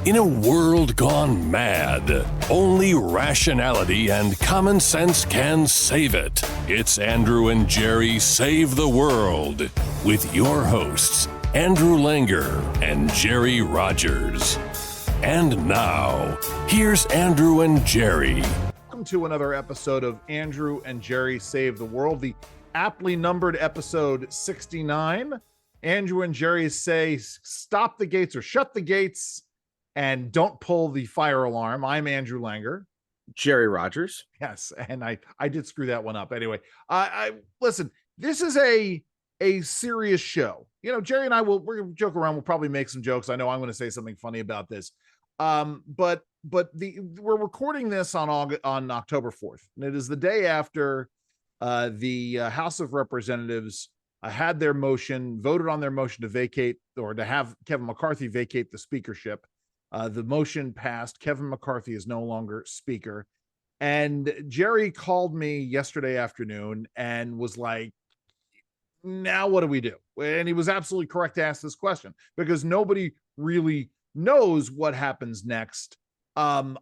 In a world gone mad, only rationality and common sense can save it. It's Andrew and Jerry Save the World with your hosts, Andrew Langer and Jerry Rogers. And now, here's Andrew and Jerry. Welcome to another episode of Andrew and Jerry Save the World, the aptly numbered episode 69. Andrew and Jerry say, stop the gates or shut the gates and don't pull the fire alarm. I'm Andrew Langer. Jerry Rogers. Yes, and I did screw that one up. Anyway, I listen, this is a serious show. You know, Jerry and we're gonna joke around. We'll probably make some jokes. I know I'm going to say something funny about this. But we're recording this on October 4th, and it is the day after the House of Representatives had their motion, voted on their motion to vacate or to have Kevin McCarthy vacate the speakership. The motion passed. Kevin McCarthy is no longer speaker. And Jerry called me yesterday afternoon and was like, now what do we do? And he was absolutely correct to ask this question because nobody really knows what happens next. I'm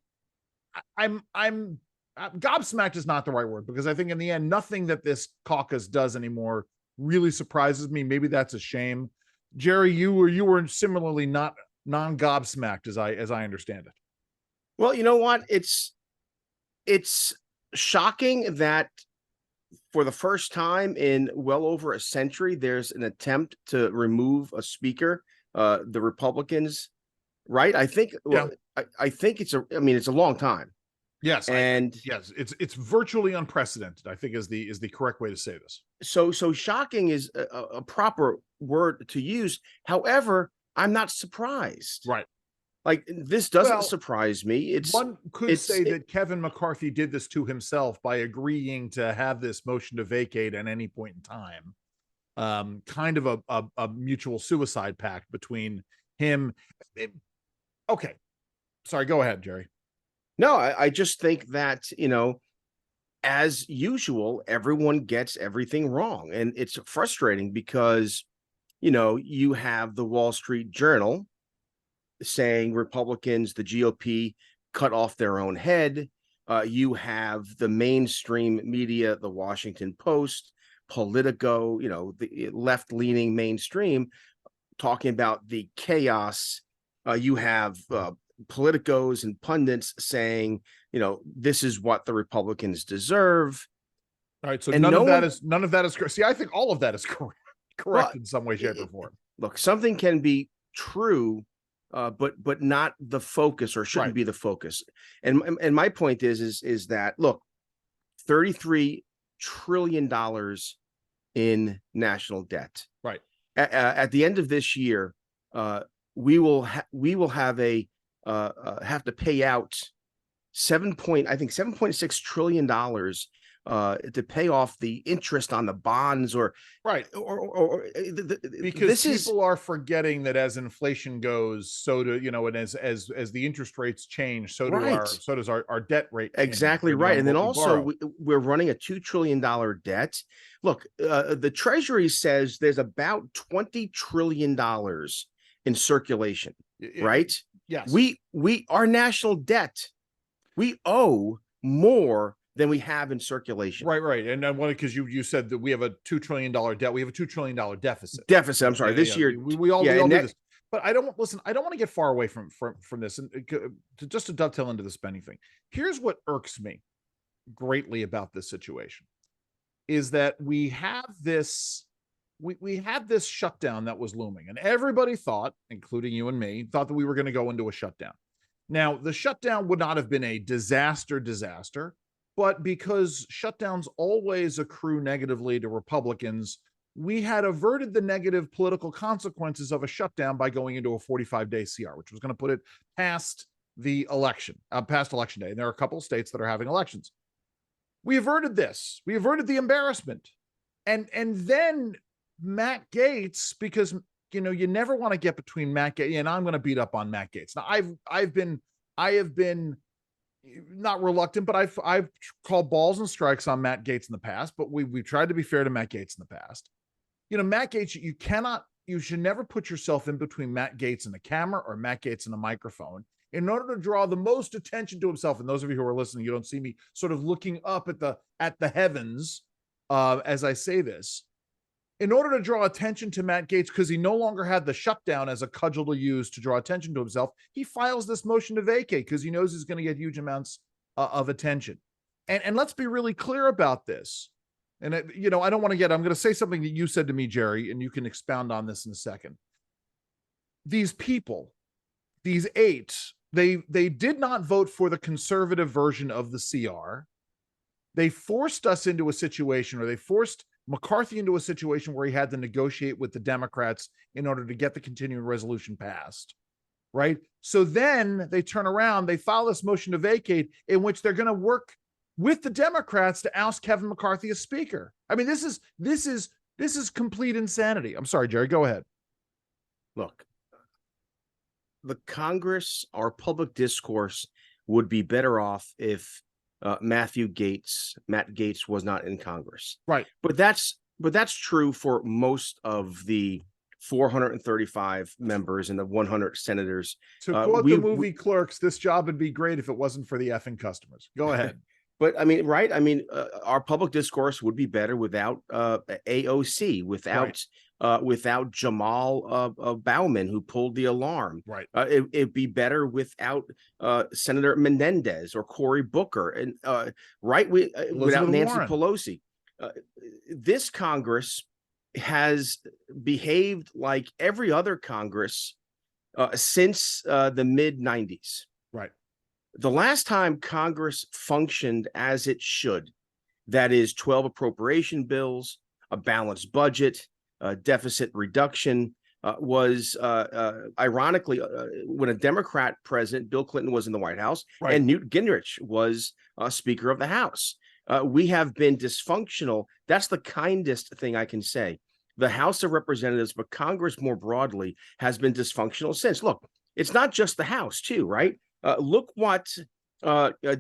gobsmacked is not the right word, because I think in the end, nothing that this caucus does anymore really surprises me. Maybe that's a shame. Jerry, you were similarly not non-gobsmacked as I understand it. Well, you know what? It's shocking that for the first time in well over a century, there's an attempt to remove a speaker. The Republicans, right? I think. Well, yeah. I think it's a long time. Yes, and yes, it's virtually unprecedented, I think is the correct way to say this. So shocking is a proper word to use. However, I'm not surprised. Right. Like, this doesn't surprise me. One could say that Kevin McCarthy did this to himself by agreeing to have this motion to vacate at any point in time. Kind of a mutual suicide pact between him. Okay. Sorry, go ahead, Jerry. No, I just think that, as usual, everyone gets everything wrong. And it's frustrating because, you have the Wall Street Journal saying Republicans, the GOP, cut off their own head. You have the mainstream media, the Washington Post, Politico, the left-leaning mainstream, talking about the chaos. You have politicos and pundits saying, this is what the Republicans deserve. All right, so none of that is correct. See, I think all of that is correct in some way, shape, or form. Look, something can be true, but not the focus, or shouldn't be the focus. And my point is that, look, $33 trillion in national debt. Right. At the end of this year, we will have to pay out $7.6 trillion to pay off the interest on the bonds, or because people are forgetting that as inflation goes, so do and as the interest rates change, so does our debt rate. Exactly right. And then also we're running a $2 trillion debt. Look, the Treasury says there's about $20 trillion in circulation, right? Yes. Our national debt, we owe more than we have in circulation. Right. And I wanted, because you said that we have a $2 trillion debt. We have a $2 trillion deficit. I'm sorry. This year. We all do this. But I don't want to get far away from this, and to dovetail into the spending thing. Here's what irks me greatly about this situation is that we have this shutdown that was looming, and everybody thought, including you and me, thought that we were going to go into a shutdown. Now, the shutdown would not have been a disaster, but because shutdowns always accrue negatively to Republicans, we had averted the negative political consequences of a shutdown by going into a 45-day CR, which was going to put it past the election, past election day. And there are a couple of states that are having elections. We averted this. We averted the embarrassment. And then Matt Gaetz, because you never want to get between Matt Gaetz, and I'm going to beat up on Matt Gaetz. Now, I have been not reluctant, but I've called balls and strikes on Matt Gaetz in the past, but we've tried to be fair to Matt Gaetz in the past. Matt Gaetz, you cannot you should never put yourself in between Matt Gaetz and the camera or Matt Gaetz and the microphone in order to draw the most attention to himself. And those of you who are listening, you don't see me sort of looking up at the heavens as I say this. In order to draw attention to Matt Gaetz, because he no longer had the shutdown as a cudgel to use to draw attention to himself, he files this motion to vacate because he knows he's going to get huge amounts of attention. And let's be really clear about this. And, I don't want to I'm going to say something that you said to me, Jerry, and you can expound on this in a second. These people, these 8, they did not vote for the conservative version of the CR. They forced us into a situation, or they forced McCarthy into a situation where he had to negotiate with the Democrats in order to get the continuing resolution passed, right? So then they turn around, they file this motion to vacate in which they're going to work with the Democrats to oust Kevin McCarthy as speaker. I mean, this is complete insanity. I'm sorry, Jerry, go ahead. Look, the Congress, our public discourse would be better off if Matt Gaetz was not in Congress. Right. But that's true for most of the 435 members and the 100 senators. To quote the movie Clerks, this job would be great if it wasn't for the effing customers. Go ahead. But I mean, right? I mean, our public discourse would be better without AOC, without Jamal Bowman, who pulled the alarm. Right. It'd be better without Senator Menendez or Cory Booker, and without Nancy Warren. Pelosi. This Congress has behaved like every other Congress since the mid-90s. Right. The last time Congress functioned as it should, that is 12 appropriation bills, a balanced budget, deficit reduction, was ironically when a Democrat president, Bill Clinton, was in the White House, right, and Newt Gingrich was Speaker of the House. We have been dysfunctional. That's the kindest thing I can say. The House of Representatives, but Congress more broadly, has been dysfunctional since. Look, it's not just the House, too, right? Look what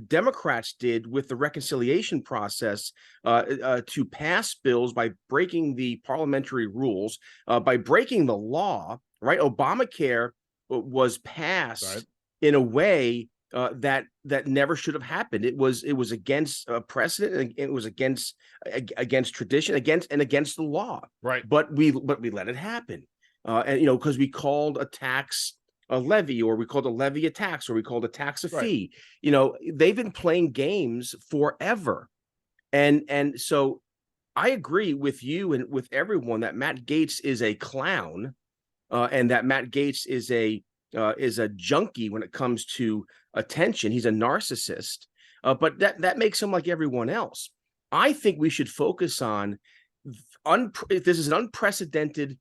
Democrats did with the reconciliation process to pass bills by breaking the parliamentary rules, by breaking the law, right? Obamacare was passed in a way that never should have happened. It was against precedent. It was against tradition, against the law. Right. But we let it happen, and because we called a tax a levy, or we called a levy a tax, or we called a tax a fee. They've been playing games forever. And so I agree with you and with everyone that Matt Gaetz is a clown, and that Matt Gaetz is a junkie when it comes to attention. He's a narcissist, but that makes him like everyone else. I think we should focus on if this is an unprecedented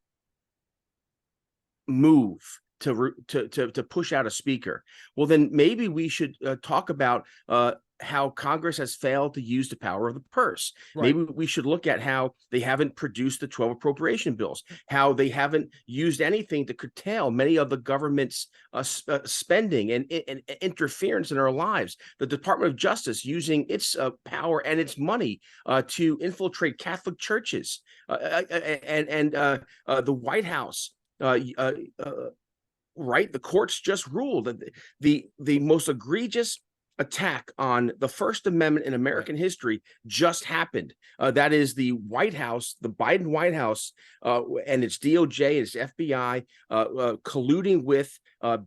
move to push out a speaker. Well, then maybe we should talk about how Congress has failed to use the power of the purse. Right. Maybe we should look at how they haven't produced the 12 appropriation bills, how they haven't used anything to curtail many of the government's spending and interference in our lives. The Department of Justice using its power and its money to infiltrate Catholic churches, and the White House. Right, the courts just ruled that the most egregious attack on the First Amendment in American history just happened. That is the White House, the Biden White House, and its DOJ, its FBI, colluding with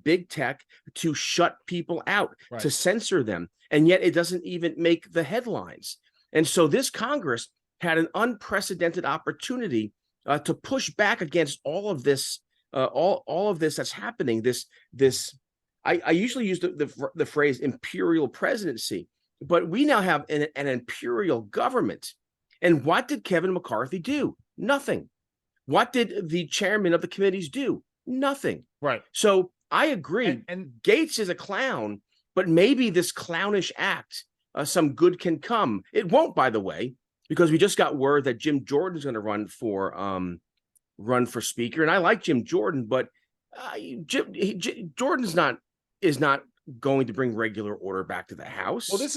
big tech to shut people out, to censor them, and yet it doesn't even make the headlines. And so this Congress had an unprecedented opportunity to push back against all of this. All of this that's happening, I usually use the phrase imperial presidency, but we now have an imperial government. And what did Kevin McCarthy do? Nothing. What did the chairman of the committees do? Nothing. Right. So I agree. And Gaetz is a clown, but maybe this clownish act, some good can come. It won't, by the way, because we just got word that Jim Jordan's going to run for speaker, and I like Jim Jordan, but Jordan's is not going to bring regular order back to the House. Well, but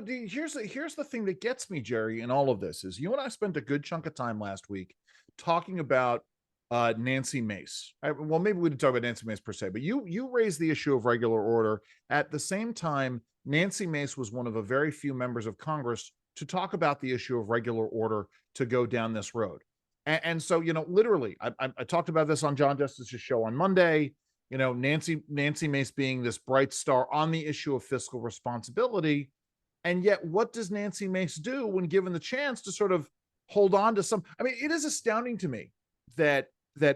here's the thing that gets me, Jerry, in all of this is you and I spent a good chunk of time last week talking about Nancy Mace. Well, maybe we didn't talk about Nancy Mace per se, but you raised the issue of regular order. At the same time, Nancy Mace was one of a very few members of Congress to talk about the issue of regular order to go down this road. And so, literally, I talked about this on John Justice's show on Monday. Nancy Mace being this bright star on the issue of fiscal responsibility. And yet, what does Nancy Mace do when given the chance to sort of hold on to some? I mean, it is astounding to me that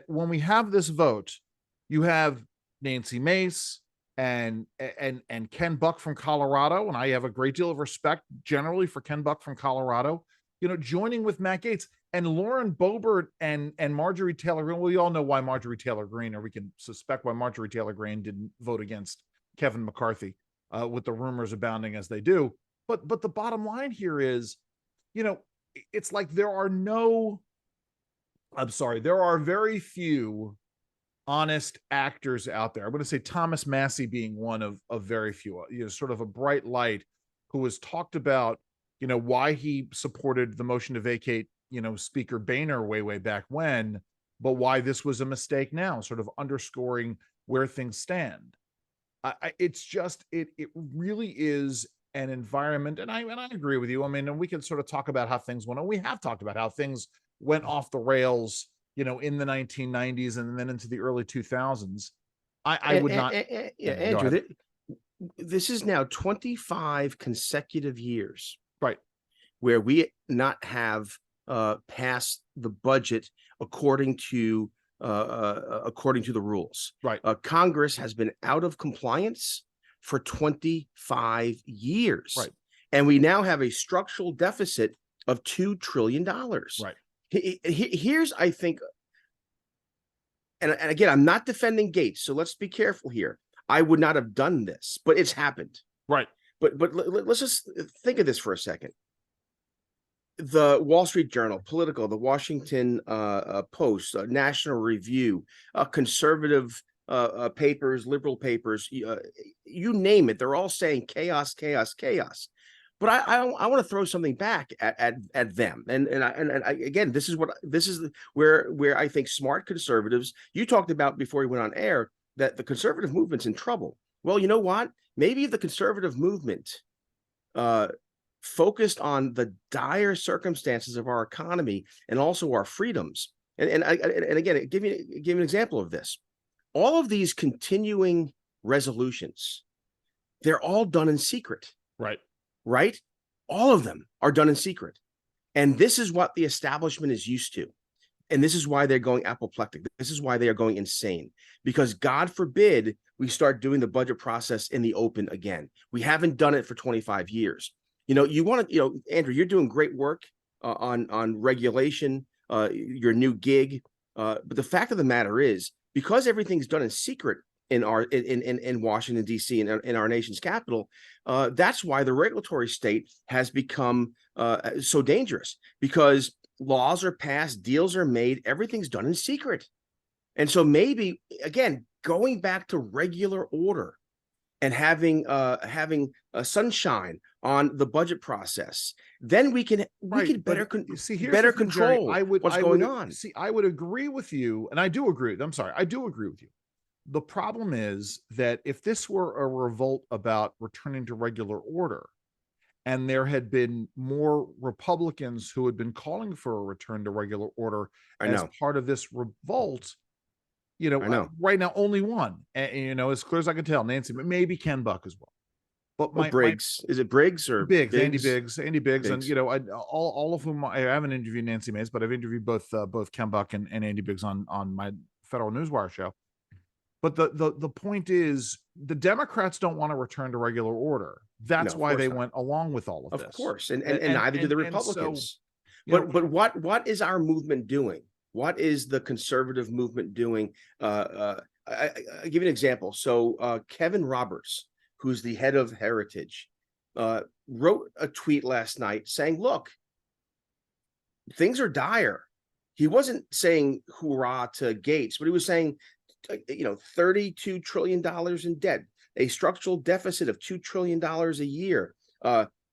when we have this vote, you have Nancy Mace and Ken Buck from Colorado, and I have a great deal of respect generally for Ken Buck from Colorado, joining with Matt Gaetz and Lauren Boebert and Marjorie Taylor Greene. Well, we all know why Marjorie Taylor Greene, or we can suspect why Marjorie Taylor Greene didn't vote against Kevin McCarthy, with the rumors abounding as they do. But the bottom line here is, it's like there are very few honest actors out there. I'm going to say Thomas Massey being one of very few, sort of a bright light who has talked about, why he supported the motion to vacate, Speaker Boehner way back when, but why this was a mistake now, sort of underscoring where things stand. It's just, it really is an environment. And I agree with you. I mean, and we can sort of talk about how things went on. We have talked about how things went off the rails, in the 1990s and then into the early 2000s. Andrew, this is now 25 consecutive years, right, where we not have passed the budget according to the rules. Right. Congress has been out of compliance for 25 years. Right. And we now have a structural deficit of $2 trillion. Right. Here's, I think, and again, I'm not defending Gaetz, so let's be careful here. I would not have done this, but it's happened. Right. But let's just think of this for a second. The Wall Street Journal, Politico, the Washington Post, National Review, conservative papers, liberal papers, you name it, they're all saying chaos, chaos, chaos. But I want to throw something back at them, and again, this is where I think smart conservatives. You talked about before we went on air that the conservative movement's in trouble. Well, you know what? Maybe if the conservative movement focused on the dire circumstances of our economy and also our freedoms, and again, give me an example of this. All of these continuing resolutions, they're all done in secret. Right? All of them are done in secret. And this is what the establishment is used to. And this is why they're going apoplectic. This is why they are going insane. Because God forbid we start doing the budget process in the open again. We haven't done it for 25 years. You want to, Andrew, you're doing great work on regulation, your new gig. But the fact of the matter is, because everything's done in secret in Washington, D.C., in our nation's capital, that's why the regulatory state has become so dangerous, because laws are passed, deals are made, everything's done in secret. And so maybe, again, going back to regular order and having a sunshine on the budget process, then we can better control what's going on. See, I would agree with you, and I do agree. I'm sorry, I do agree with you. The problem is that if this were a revolt about returning to regular order, and there had been more Republicans who had been calling for a return to regular order as part of this revolt, right now only one, and as clear as I can tell, Nancy, but maybe Ken Buck as well. But Briggs, is it Briggs or Biggs? Andy Biggs, and all of whom I haven't interviewed Nancy Mace, but I've interviewed both Ken Buck and Andy Biggs on my Federal Newswire show. But the point is, the Democrats don't want to return to regular order. That's why they went along with all of this. Of course, and neither do the Republicans. So, but what is our movement doing? What is the conservative movement doing? I give you an example. So Kevin Roberts, who's the head of Heritage, wrote a tweet last night saying, look, things are dire. He wasn't saying hoorah to Gaetz, but he was saying, $32 trillion in debt, a structural deficit of $2 trillion a year.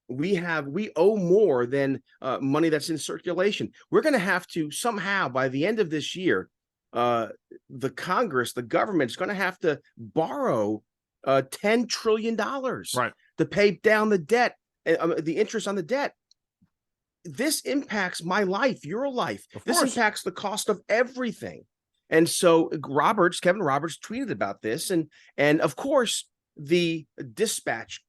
We owe more than money that's in circulation. We're going to have to somehow, by the end of this year, the Congress, the government is going to have to borrow $10 trillion Right. to pay down the debt, the interest on the debt. This impacts my life, your life. Of This course. impacts the cost of everything. And so Kevin Roberts tweeted about this. And of course, the Dispatch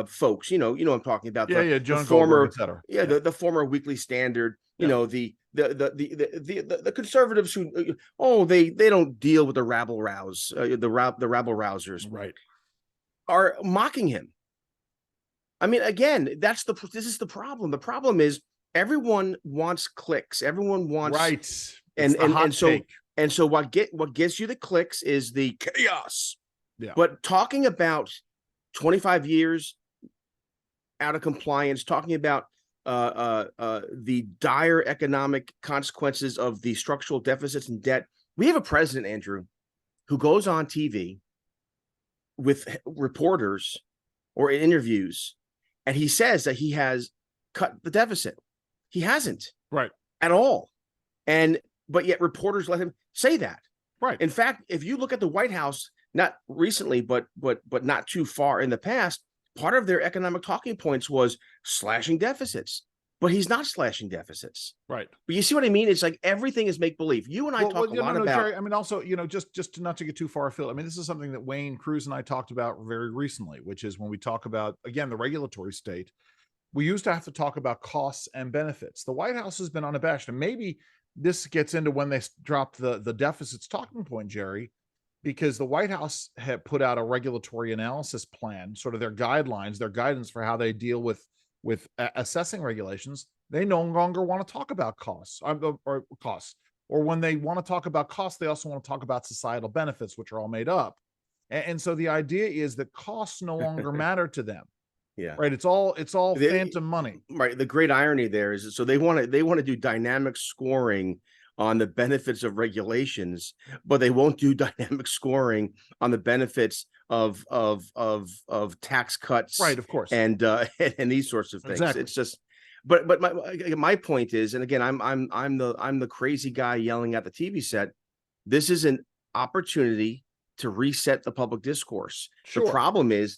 folks, you know I'm talking about, Joan the Goldberg, former, et cetera. the former Weekly Standard, you Yeah. know, the conservatives who they don't deal with the rabble rousers, Right. are mocking him. I mean, again, this is the problem. The problem is everyone wants clicks. Everyone wants Right. and so what gets you the clicks is the chaos. Yeah. But talking about 25 years out of compliance, talking about the dire economic consequences of the structural deficits and debt. We have a president, Andrew, who goes on TV with reporters or in interviews, and he says that he has cut the deficit. He hasn't, right, at all. But yet reporters let him say that. Right. In fact, if you look at the White House, not recently, but not too far in the past, part of their economic talking points was slashing deficits. But he's not slashing deficits. Right. But you see what I mean? It's like everything is make believe. You and I talk a lot about. Jerry, I mean, also, just not to get too far afield. I mean, this is something that Wayne Cruz and I talked about very recently, which is when we talk about, again, the regulatory state, we used to have to talk about costs and benefits. The White House has been unabashed, and maybe this gets into when they dropped the deficits talking point, Jerry, because the White House had put out a regulatory analysis plan, sort of their guidelines, their guidance for how they deal with assessing regulations. They no longer want to talk about costs, or when they want to talk about costs, they also want to talk about societal benefits, which are all made up. And so the idea is that costs no longer matter to them. Yeah. Right. It's all phantom money. Right. The great irony there is, so they want to do dynamic scoring on the benefits of regulations, but they won't do dynamic scoring on the benefits of tax cuts. Right. Of course. And these sorts of things. Exactly. It's just, but my point is, and again, I'm the crazy guy yelling at the TV set. This is an opportunity to reset the public discourse. Sure. The problem is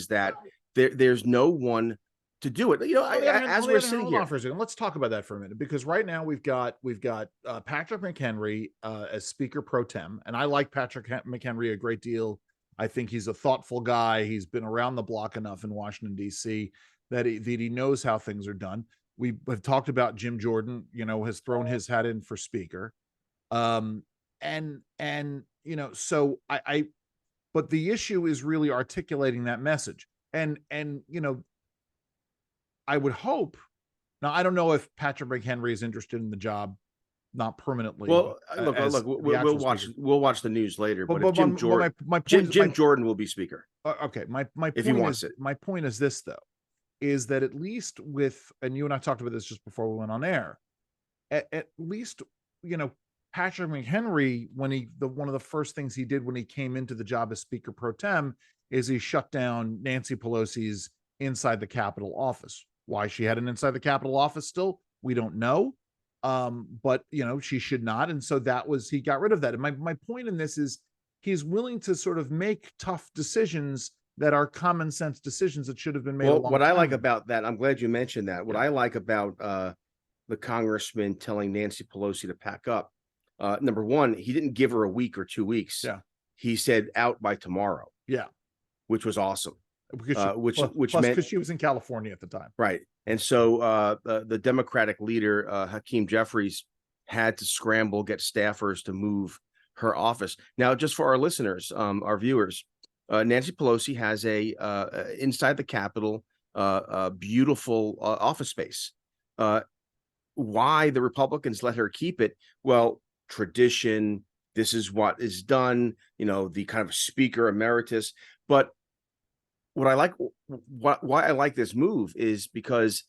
that there's no one to do it. As we're sitting here, for a second, let's talk about that for a minute, because right now we've got Patrick McHenry as Speaker pro tem, and I like Patrick McHenry a great deal. I think he's a thoughtful guy. He's been around the block enough in Washington D.C. that he knows how things are done. We have talked about Jim Jordan, has thrown his hat in for Speaker, so but the issue is really articulating that message. And I would hope. Now, I don't know if Patrick McHenry is interested in the job, not permanently. Well, look, we'll watch the news later. But if Jim Jordan, Jim Jordan will be Speaker. Okay, my point if he wants it. My point is this, though, is that at least and you and I talked about this just before we went on air. At least Patrick McHenry, one of the first things he did when he came into the job as Speaker pro tem is he shut down Nancy Pelosi's inside the Capitol office. Why she had an inside the Capitol office still, we don't know. But she should not. And so he got rid of that. And my point in this is he's willing to sort of make tough decisions that are common sense decisions that should have been made. Well, I like about that, I'm glad you mentioned that. What I like about the congressman telling Nancy Pelosi to pack up, number one, he didn't give her a week or 2 weeks. Yeah. He said out by tomorrow. Yeah. Which was awesome. Which meant because she was in California at the time. Right. And so the Democratic leader, Hakeem Jeffries, had to scramble, get staffers to move her office. Now, just for our listeners, our viewers, Nancy Pelosi has a inside the Capitol, beautiful office space. Why the Republicans let her keep it? Well, tradition. This is what is done. The kind of Speaker emeritus. But why I like this move is because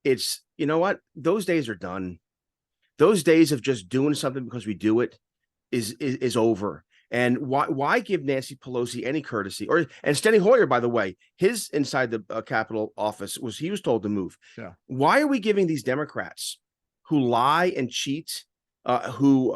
it's, those days are done. Those days of just doing something because we do it is over. And why give Nancy Pelosi any courtesy? And Steny Hoyer, by the way, his inside the Capitol office he was told to move. Yeah. Why are we giving these Democrats who lie and cheat, who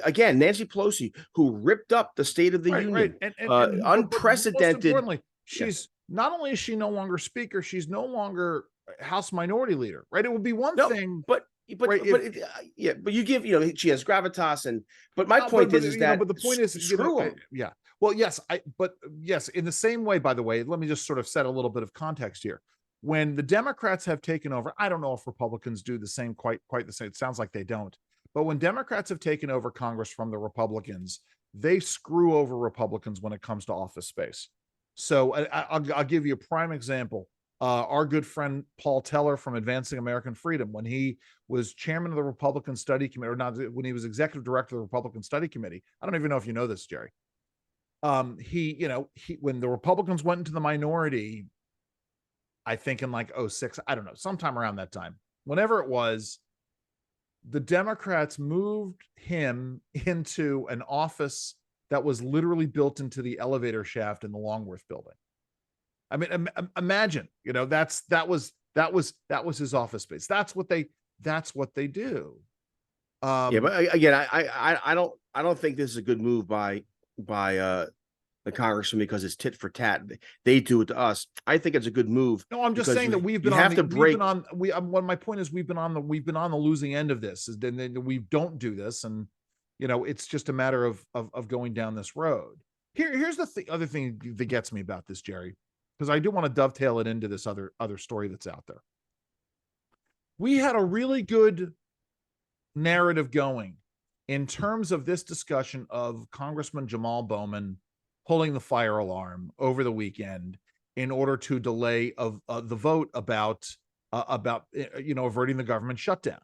again, Nancy Pelosi, who ripped up the State of the Union, right. And unprecedented. most importantly, she's not only is she no longer speaker, she's no longer House Minority Leader, right? It would be one thing, but right, but you give, she has gravitas, but my point is that, but the point is, screw them. Yeah. Well, yes, yes, in the same way, by the way, let me just sort of set a little bit of context here. When the Democrats have taken over, I don't know if Republicans do the same, quite the same. It sounds like they don't. But when Democrats have taken over Congress from the Republicans, they screw over Republicans when it comes to office space. So I'll give you a prime example. Our good friend Paul Teller from Advancing American Freedom, when he was chairman of the Republican Study Committee, or not, when he was executive director of the Republican Study Committee, I don't even know if you know this, Jerry. When the Republicans went into the minority, I think in like 06, I don't know, sometime around that time, whenever it was, the Democrats moved him into an office that was literally built into the elevator shaft in the Longworth building. I mean, imagine, that was his office space. That's what they do. Yeah, but again, I don't think this is a good move by the congressman, because it's tit for tat. They do it to us. I think it's a good move. No, I'm just saying that we've been on my point is we've been on the losing end of this, is then we don't do this, and it's just a matter of going down this road. Here's the other thing that gets me about this, Jerry, because I do want to dovetail it into this other story that's out there. We had a really good narrative going in terms of this discussion of Congressman Jamal Bowman pulling the fire alarm over the weekend in order to delay the vote about averting the government shutdown.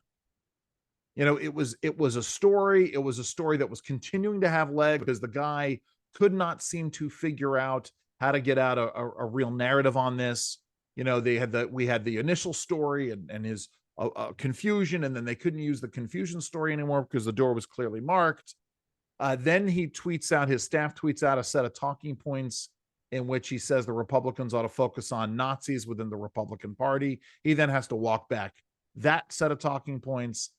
It was a story. It was a story that was continuing to have legs because the guy could not seem to figure out how to get out a real narrative on this. We had the initial story and his confusion, and then they couldn't use the confusion story anymore because the door was clearly marked. Then his staff tweets out a set of talking points in which he says the Republicans ought to focus on Nazis within the Republican Party. He then has to walk back that set of talking points.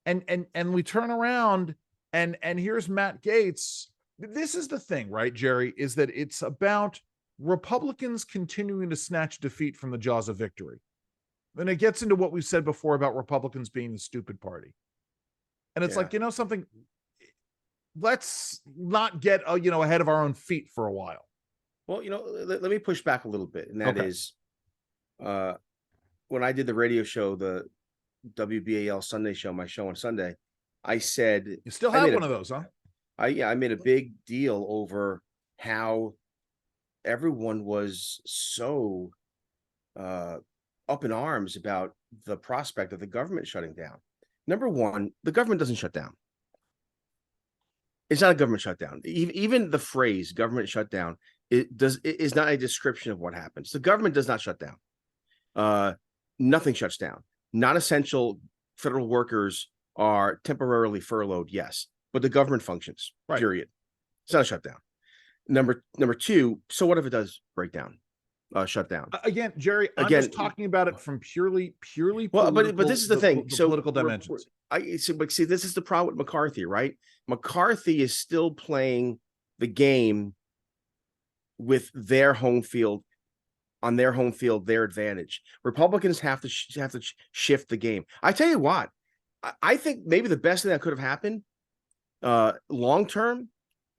And we turn around and here's Matt Gaetz. This is the thing, right, Jerry, is that it's about Republicans continuing to snatch defeat from the jaws of victory. And it gets into what we've said before about Republicans being the stupid party. And it's like, something, let's not get ahead of our own feet for a while. Well, let me push back a little bit, and that is, when I did the radio show, the WBAL Sunday show, my show on Sunday, I said, you still have one of those, huh? I made a big deal over how everyone was so up in arms about the prospect of the government shutting down. Number one, the government doesn't shut down. It's not a government shutdown. Even the phrase government shutdown is not a description of what happens. The government does not shut down. Nothing shuts down. Non-essential federal workers are temporarily furloughed, yes, but the government functions, right. Period. It's not a shutdown. Number two, so what if it does break down? Shut down again, Jerry. I'm just talking about it from purely. Well, but this is the thing. So political dimensions. But see, this is the problem with McCarthy, right? McCarthy is still playing the game with their home field, on their home field, their advantage. Republicans have to shift the game. I tell you what, I think maybe the best thing that could have happened, long term,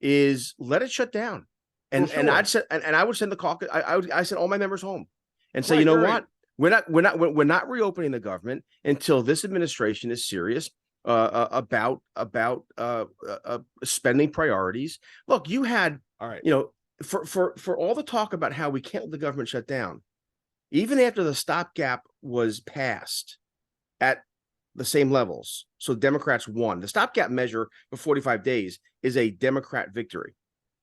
is let it shut down. And sure. and I would send the caucus. I send all my members home and say, what? We're not reopening the government until this administration is serious about spending priorities. Look, you had all right. For all the talk about how we can't let the government shut down, even after the stopgap was passed at the same levels, so Democrats won. The stopgap measure for 45 days is a Democrat victory.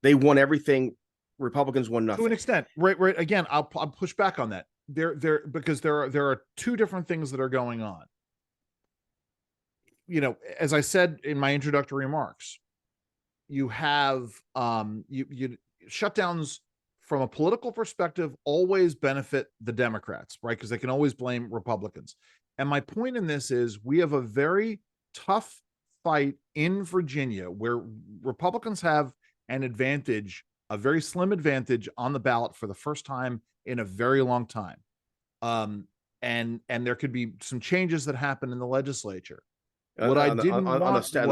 They won everything. Republicans won nothing. To an extent, right. Again, I'll push back on that. Because there are two different things that are going on. As I said in my introductory remarks, you have shutdowns from a political perspective always benefit the Democrats, right? Because they can always blame Republicans. And my point in this is we have a very tough fight in Virginia, where Republicans have an advantage, a very slim advantage on the ballot for the first time in a very long time. And there could be some changes that happen in the legislature. What I didn't want was on the state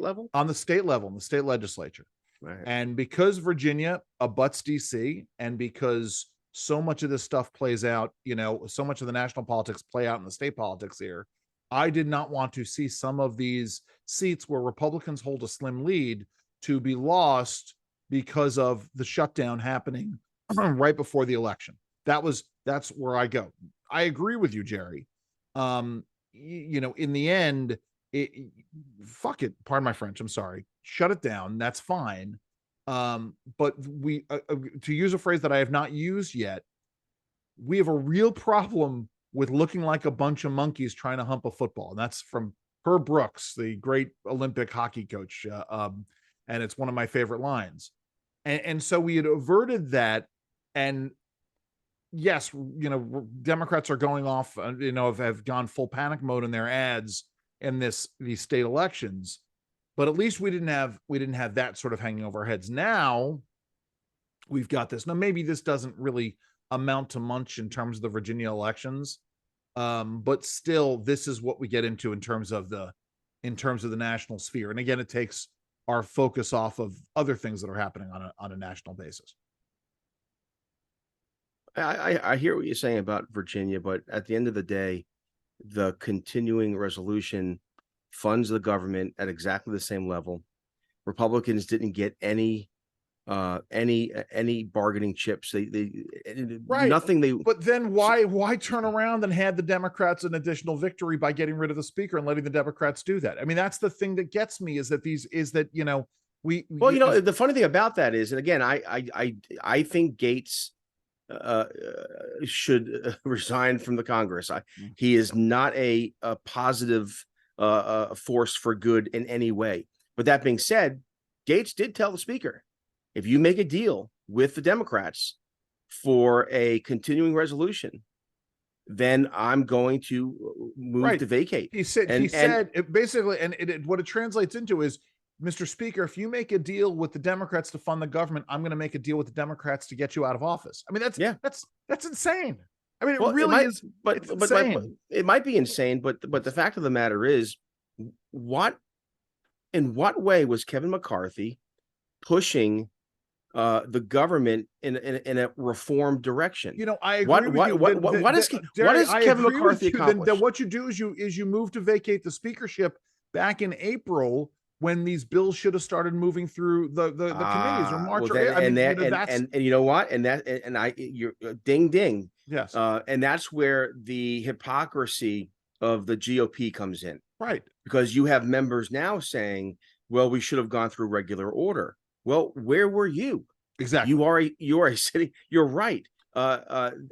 level, in the state legislature. right. And because Virginia abuts DC, and because so much of this stuff plays out, so much of the national politics play out in the state politics here, I did not want to see some of these seats where Republicans hold a slim lead to be lost because of the shutdown happening right before the election. That's where I go. I agree with you, Jerry. In the end, fuck it. Pardon my French. I'm sorry. Shut it down. That's fine. But we, to use a phrase that I have not used yet, we have a real problem with looking like a bunch of monkeys trying to hump a football. And that's from Herb Brooks, the great Olympic hockey coach. And it's one of my favorite lines. And so we had averted that. And yes, Democrats are going off, have gone full panic mode in their ads in these state elections, but at least we didn't have that sort of hanging over our heads. Now we've got this. Now, maybe this doesn't really amount to much in terms of the Virginia elections. But still, this is what we get into in terms of the national sphere. And again, it takes our focus off of other things that are happening on a national basis. I hear what you're saying about Virginia, but at the end of the day, the continuing resolution funds the government at exactly the same level. Republicans didn't get any bargaining chips. They right. Nothing. But then why turn around and hand the Democrats an additional victory by getting rid of the speaker and letting the Democrats do that? I mean, that's the thing that gets me, is that the funny thing about that is, and again, I think Gaetz should resign from the Congress. He is not a positive force for good in any way. But that being said, Gaetz did tell the speaker, if you make a deal with the Democrats for a continuing resolution, then I'm going to move to vacate. He said basically, what it translates into is, Mr. Speaker, if you make a deal with the Democrats to fund the government, I'm going to make a deal with the Democrats to get you out of office. I mean, that's insane. I mean, it really is. But it might be insane. But the fact of the matter is, in what way was Kevin McCarthy pushing the government in a reform direction? I agree with you. What does Kevin McCarthy accomplish? Then what you do is you move to vacate the speakership back in April, when these bills should have started moving through the committees, or March. And you know what? You're ding ding. Yes. And that's where the hypocrisy of the GOP comes in. Right. Because you have members now saying, well, we should have gone through regular order. Well, where were you? Exactly. You are sitting. You're right.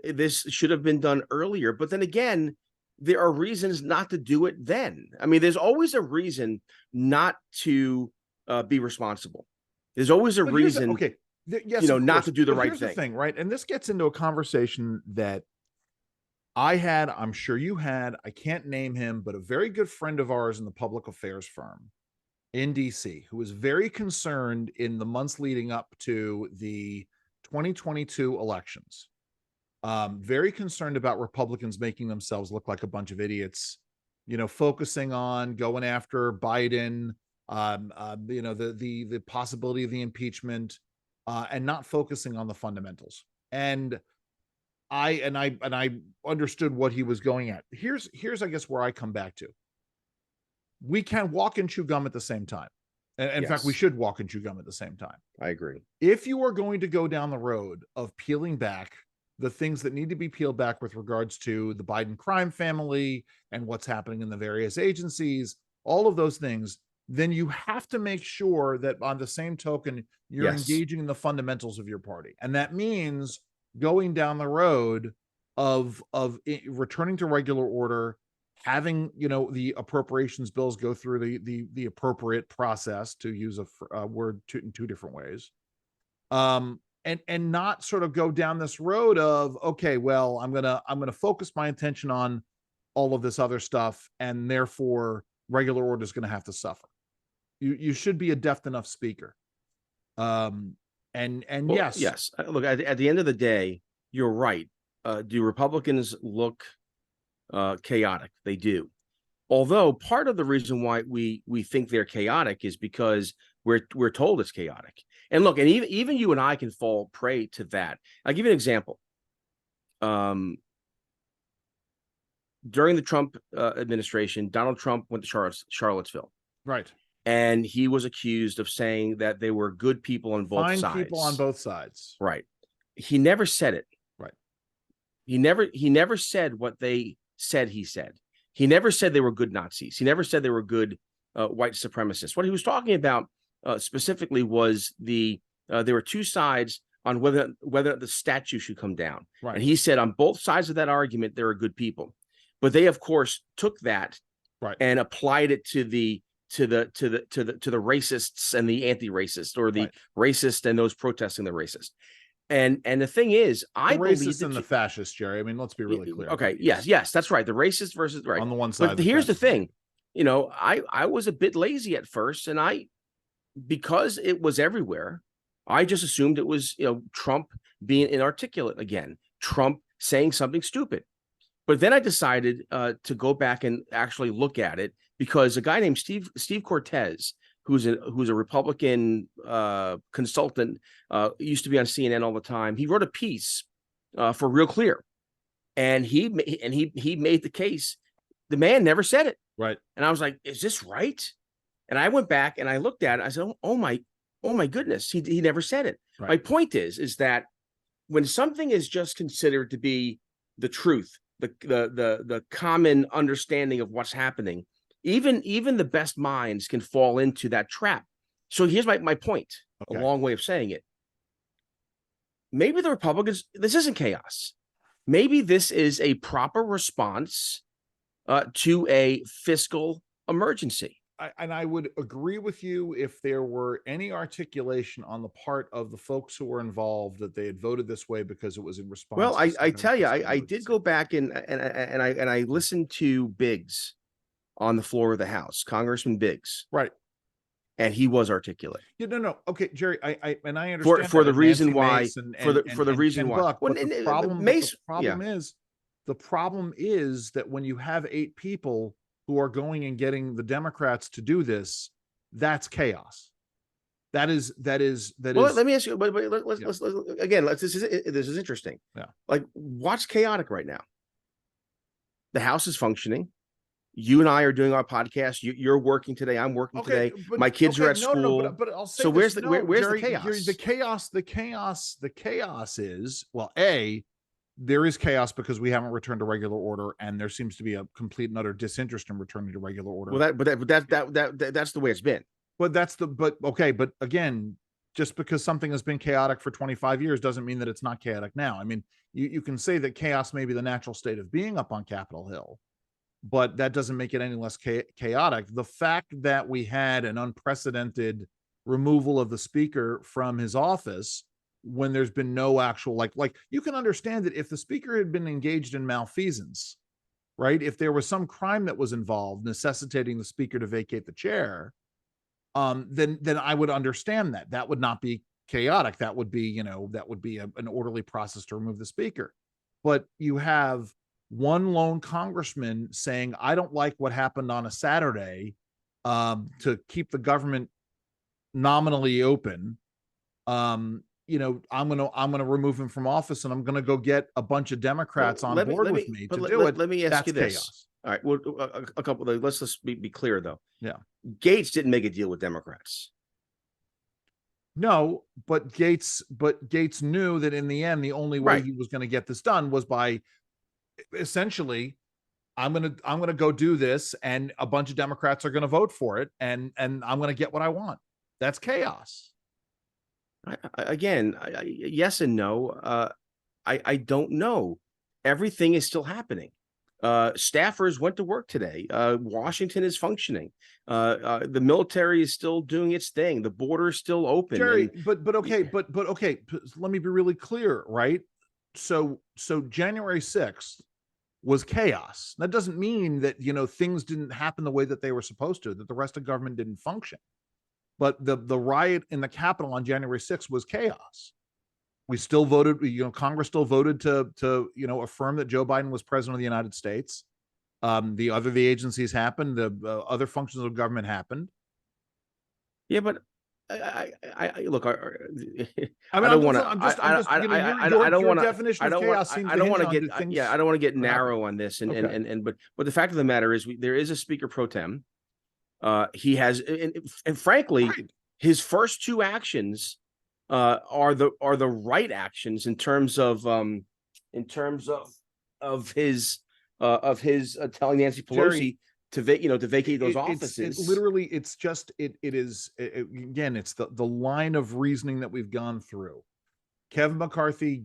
This should have been done earlier. But then again, there are reasons not to do it then. I mean, there's always a reason not to be responsible. There's always a reason, not to do the right thing. The thing, right? And this gets into a conversation that I had, I'm sure you had, I can't name him, but a very good friend of ours in the public affairs firm in DC, who was very concerned in the months leading up to the 2022 elections. Very concerned about Republicans making themselves look like a bunch of idiots, focusing on going after Biden, the possibility of the impeachment, and not focusing on the fundamentals. And I understood what he was going at. Here's I guess where I come back to. We can walk and chew gum at the same time. In fact, we should walk and chew gum at the same time. I agree. If you are going to go down the road of peeling back the things that need to be peeled back with regards to the Biden crime family and what's happening in the various agencies, all of those things, then you have to make sure that on the same token, you're engaging in the fundamentals of your party. And that means going down the road of returning to regular order, having, the appropriations bills go through the appropriate process, to use a word in two different ways. And not sort of go down this road of, okay, well, I'm gonna focus my attention on all of this other stuff, and therefore regular order is going to have to suffer. You should be a deft enough speaker. And well, yes. Look, at the end of the day, you're right. Do Republicans look chaotic? They do. Although part of the reason why we think they're chaotic is because we're told it's chaotic. And look, and even you and I can fall prey to that. I'll give you an example. During the Trump administration, Donald Trump went to Charlottesville. Right. And he was accused of saying that they were good people on both sides. Fine people on both sides. Right. He never said it. Right. He never said what they said he said. He never said they were good Nazis. He never said they were good white supremacists. What he was talking about specifically was there were two sides on whether the statue should come down. Right. And he said on both sides of that argument, there are good people. But they, of course, took that and applied it to the racists and the anti-racist, or the racist and those protesting the racist. And the thing is, I believe the racist and the fascist, Jerry. I mean, let's be really clear. Okay, yes, that's right. The racist versus on the one side. But here's the thing, I was a bit lazy at first, and because it was everywhere, I just assumed it was Trump being inarticulate again, Trump saying something stupid. But then I decided to go back and actually look at it, because a guy named Steve Cortez, who's a Republican consultant, used to be on CNN all the time. He wrote a piece for Real Clear, and he made the case. The man never said it. Right. And I was like, is this right? And I went back and I looked at it. I said, oh my goodness, he never said it. Right. My point is that when something is just considered to be the truth, the common understanding of what's happening, even the best minds can fall into that trap. So here's my point, a long way of saying it. Maybe the Republicans, this isn't chaos. Maybe this is a proper response to a fiscal emergency. I would agree with you if there were any articulation on the part of the folks who were involved that they had voted this way because it was in response. Well, I tell you, I did go back and I listened to Biggs on the floor of the House, Congressman Biggs. Right. And he was articulate. Yeah, no. Okay, Jerry, I understand for the reason why the reason why. But the problem is that when you have 8 people who are going and getting the Democrats to do this, that's chaos. That is. Well, let me ask you. But let's again. This is interesting. Yeah. Like, what's chaotic right now? The House is functioning. You and I are doing our podcast. You're working today. I'm working today. My kids are at school. No, but I'll say so. Where's Jerry, the chaos? The chaos is, well, there is chaos because we haven't returned to regular order, and there seems to be a complete and utter disinterest in returning to regular order. Well, that's the way it's been. But again, just because something has been chaotic for 25 years doesn't mean that it's not chaotic now. I mean, you can say that chaos may be the natural state of being up on Capitol Hill, but that doesn't make it any less chaotic. The fact that we had an unprecedented removal of the speaker from his office when there's been no actual, like you can understand that if the speaker had been engaged in malfeasance, right? If there was some crime that was involved necessitating the speaker to vacate the chair, then I would understand that. That would not be chaotic. That would be, an orderly process to remove the speaker. But you have one lone congressman saying, I don't like what happened on a Saturday to keep the government nominally open. I'm gonna remove him from office, and I'm gonna go get a bunch of Democrats on board with me to do it. Let me ask you this. Chaos. All right. Well, a couple. Let's just be clear though. Yeah. Gaetz didn't make a deal with Democrats. No, but Gaetz knew that in the end, the only way he was going to get this done was by essentially, I'm gonna go do this, and a bunch of Democrats are going to vote for it, and I'm going to get what I want. That's chaos. Yes and no. I don't know. Everything is still happening. Staffers went to work today. Washington is functioning. The military is still doing its thing. The border is still open. Jerry, but okay. Let me be really clear, right? So January 6th, was chaos. That doesn't mean that, things didn't happen the way that they were supposed to, that the rest of government didn't function. But the riot in the Capitol on January 6th was chaos. We still voted, Congress still voted to affirm that Joe Biden was president of the United States. The agencies happened, the other functions of government happened. Yeah, but I look. I mean, don't want to. I'm just, your definition of chaos seems to hinge on things. Yeah, I don't want to get narrow on this. But the fact of the matter is, there is a speaker pro tem. He has, and frankly, his first two actions are the right actions in terms of his telling Nancy Pelosi, Jerry, to vacate those offices. Again, it's the line of reasoning that we've gone through. Kevin McCarthy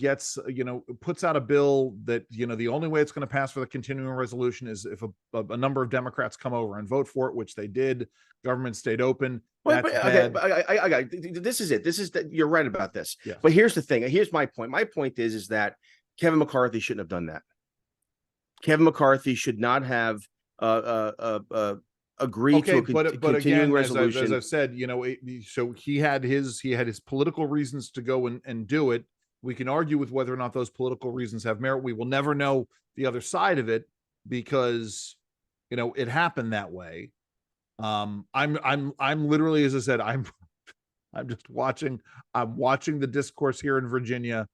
puts out a bill that, the only way it's going to pass for the continuing resolution is if a number of Democrats come over and vote for it, which they did. Government stayed open. This is it. You're right about this. Yes. But here's the thing. Here's my point. My point is that Kevin McCarthy shouldn't have done that. Kevin McCarthy should not have agreed to a continuing resolution. As I've said, so he had his political reasons to go and do it. We can argue with whether or not those political reasons have merit. We will never know the other side of it because, it happened that way. I'm literally, as I said, I'm just watching. I'm watching the discourse here in Virginia,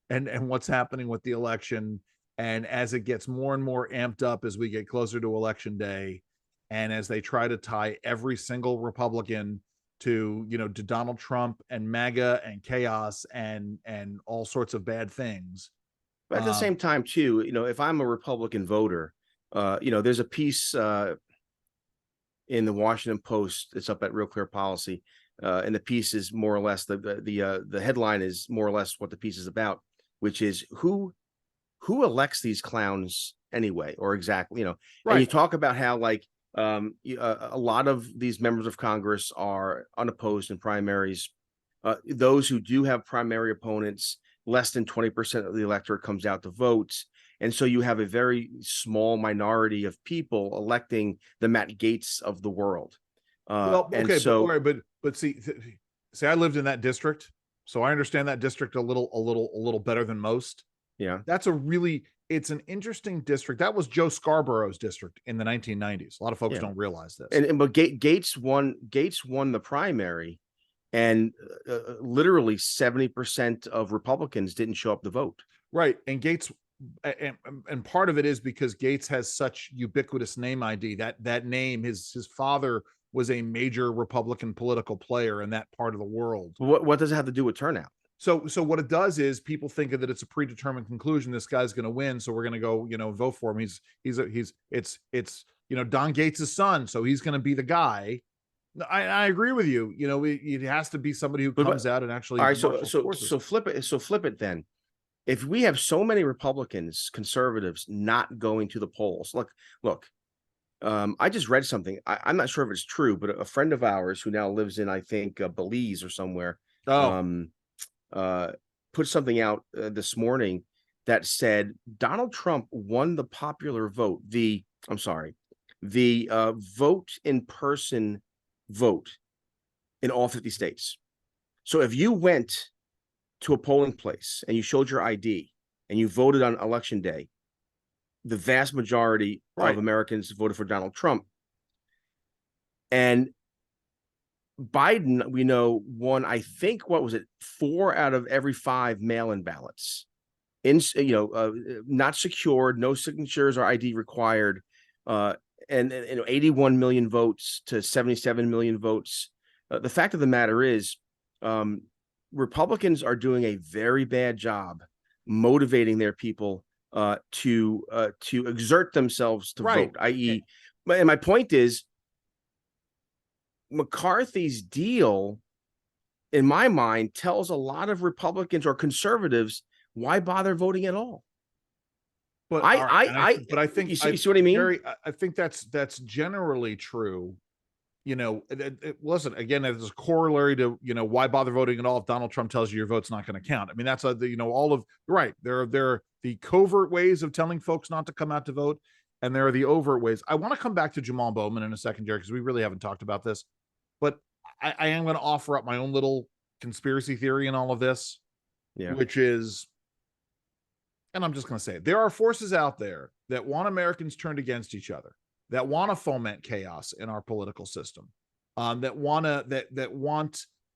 and what's happening with the election. And as it gets more and more amped up as we get closer to election day, and as they try to tie every single Republican to Donald Trump and MAGA and chaos and all sorts of bad things. But at the same time, too, if I'm a Republican voter, there's a piece in the Washington Post. It's up at Real Clear Policy, and the piece is more or less the headline is more or less what the piece is about, which is who elects these clowns anyway, or exactly, Right. And you talk about how a lot of these members of Congress are unopposed in primaries. Those who do have primary opponents, less than 20% of the electorate comes out to vote. And so you have a very small minority of people electing the Matt Gaetz of the world. But see, I lived in that district, so I understand that district a little better than most. Yeah, it's an interesting district. That was Joe Scarborough's district in the 1990s. A lot of folks don't realize this. But Gaetz won the primary, and literally 70% of Republicans didn't show up to vote. Right, and Gaetz, and part of it is because Gaetz has such ubiquitous name ID. That name, his father was a major Republican political player in that part of the world. What does it have to do with turnout? So what it does is people think that it's a predetermined conclusion. This guy's going to win, so we're going to go, vote for him. It's Don Gates' son, so he's going to be the guy. I agree with you. It has to be somebody who comes out and actually. All right, so flip it. So flip it then. If we have so many Republicans, conservatives not going to the polls, look. I just read something. I'm not sure if it's true, but a friend of ours who now lives in, I think, Belize or somewhere. Put something out this morning that said Donald Trump won the popular vote, the vote in person vote in all 50 states. So if you went to a polling place and you showed your ID and you voted on election day, the vast majority of Americans voted for Donald Trump. And Biden, we know, won, I think, 4 out of every 5 mail-in ballots. Not secured, no signatures or ID required, and 81 million votes to 77 million votes. The fact of the matter is, Republicans are doing a very bad job motivating their people to exert themselves to vote. I.e., and my point is, McCarthy's deal, in my mind, tells a lot of Republicans or conservatives why bother voting at all. But I think you see what I mean? Jerry, I think that's generally true. listen, again, it's a corollary to, why bother voting at all if Donald Trump tells you your vote's not going to count. I mean, that's all of right. There are the covert ways of telling folks not to come out to vote, and there are the overt ways. I want to come back to Jamal Bowman in a second, Jerry, because we really haven't talked about this, but I am going to offer up my own little conspiracy theory in all of this, which is, and I'm just going to say it, there are forces out there that want Americans turned against each other, that want to foment chaos in our political system, that want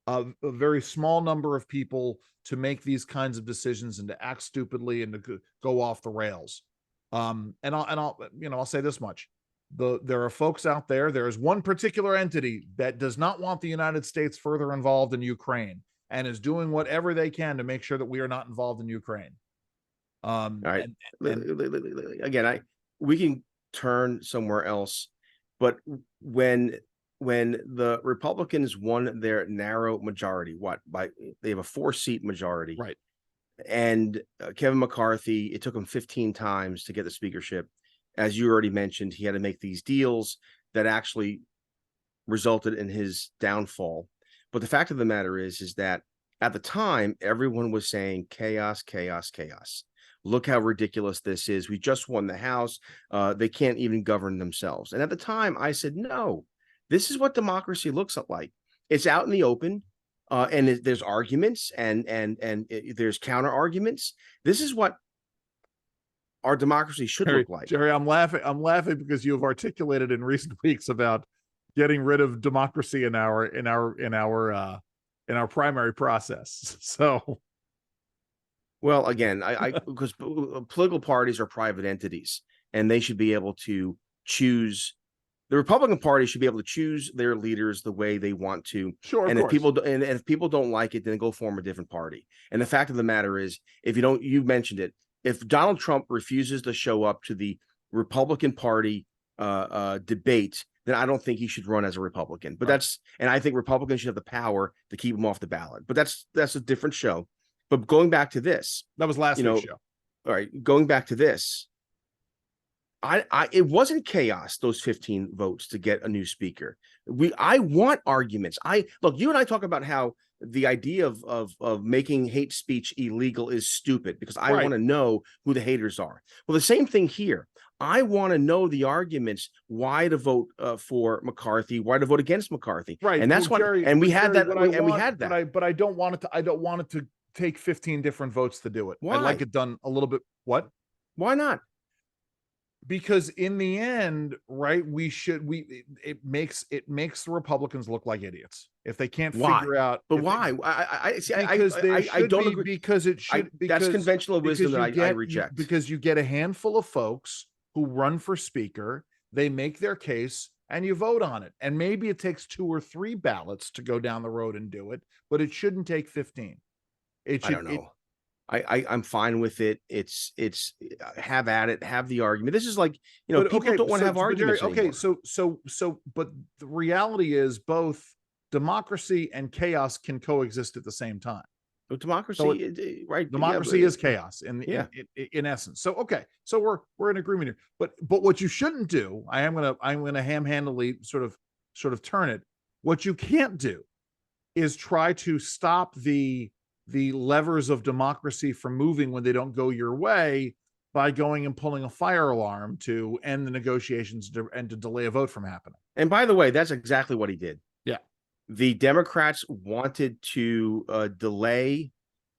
a very small number of people to make these kinds of decisions and to act stupidly and to go off the rails. And I'll say this much: there are folks out there. There is one particular entity that does not want the United States further involved in Ukraine and is doing whatever they can to make sure that we are not involved in Ukraine. All right. Again, we can turn somewhere else, but when the Republicans won their narrow majority, they have a 4-seat majority, right? And Kevin McCarthy, it took him 15 times to get the speakership. As you already mentioned, he had to make these deals that actually resulted in his downfall. But the fact of the matter is that at the time, everyone was saying chaos, chaos, chaos. Look how ridiculous this is. We just won the House. They can't even govern themselves. And at the time, I said, no, this is what democracy looks like. It's out in the open, and there's arguments and there's counter arguments. This is what our democracy should look like. Jerry, I'm laughing because you have articulated in recent weeks about getting rid of democracy in our primary process. So. Well, again, because political parties are private entities, and they should be able to choose. The Republican Party should be able to choose their leaders the way they want to. Sure, and of if people don't like it, then go form a different party. And the fact of the matter is, you mentioned it. If Donald Trump refuses to show up to the Republican Party debate, then I don't think he should run as a Republican. But and I think Republicans should have the power to keep him off the ballot. But that's a different show. But going back to this, that was last week's show. All right, going back to this, it wasn't chaos, those 15 votes to get a new speaker. I want arguments. Look, you and I talk about how the idea of making hate speech illegal is stupid because I want to know who the haters are. Well, the same thing here. I want to know the arguments why to vote for McCarthy, why to vote against McCarthy. Right, and that's we had that. But I don't want it to take 15 different votes to do it. Why? I'd like it done a little bit. What? Why not? Because in the end, right, it makes the Republicans look like idiots if they can't figure out. But why? I don't agree. Because it should. That's conventional wisdom that I reject. Because you get a handful of folks who run for speaker, they make their case, and you vote on it. And maybe it takes 2 or 3 ballots to go down the road and do it, but it shouldn't take 15. I don't know. I'm fine with it. It's have at it, have the argument. This is like, people don't want to have arguments anymore. But the reality is both democracy and chaos can coexist at the same time. But democracy, right? Democracy is chaos in essence. So we're in agreement here. But what you shouldn't do, I'm gonna ham-handedly sort of turn it. What you can't do is try to stop the levers of democracy from moving when they don't go your way by going and pulling a fire alarm to end the negotiations and to delay a vote from happening. And by the way, that's exactly what he did. Yeah. The Democrats wanted to delay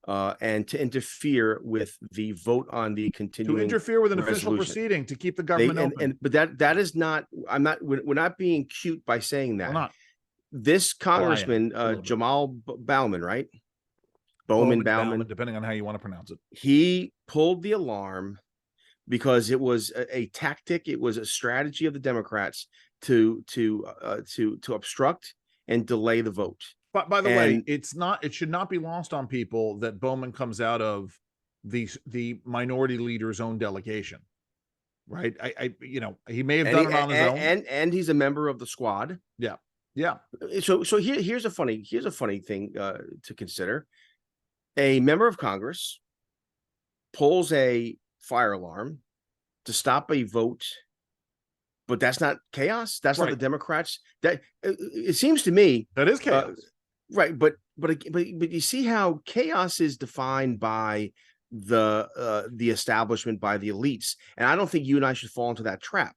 and to interfere with the vote on the continuing to interfere with an official proceeding to keep the government open. But that is not. We're not being cute by saying that. We're not. This congressman, Jamal Bowman, right? Bowman, depending on how you want to pronounce it. He pulled the alarm because it was a tactic. It was a strategy of the Democrats to obstruct and delay the vote. But by the way, it should not be lost on people that Bowman comes out of the minority leader's own delegation, right? He may have done it on his own, and he's a member of the squad. Yeah, yeah. So here's a funny thing to consider. A member of Congress pulls a fire alarm to stop a vote but that's not chaos. That's not Right. the Democrats. That it seems to me That is chaos. right. But you see how chaos is defined by the establishment, by the elites, and I don't think you and I should fall into that trap.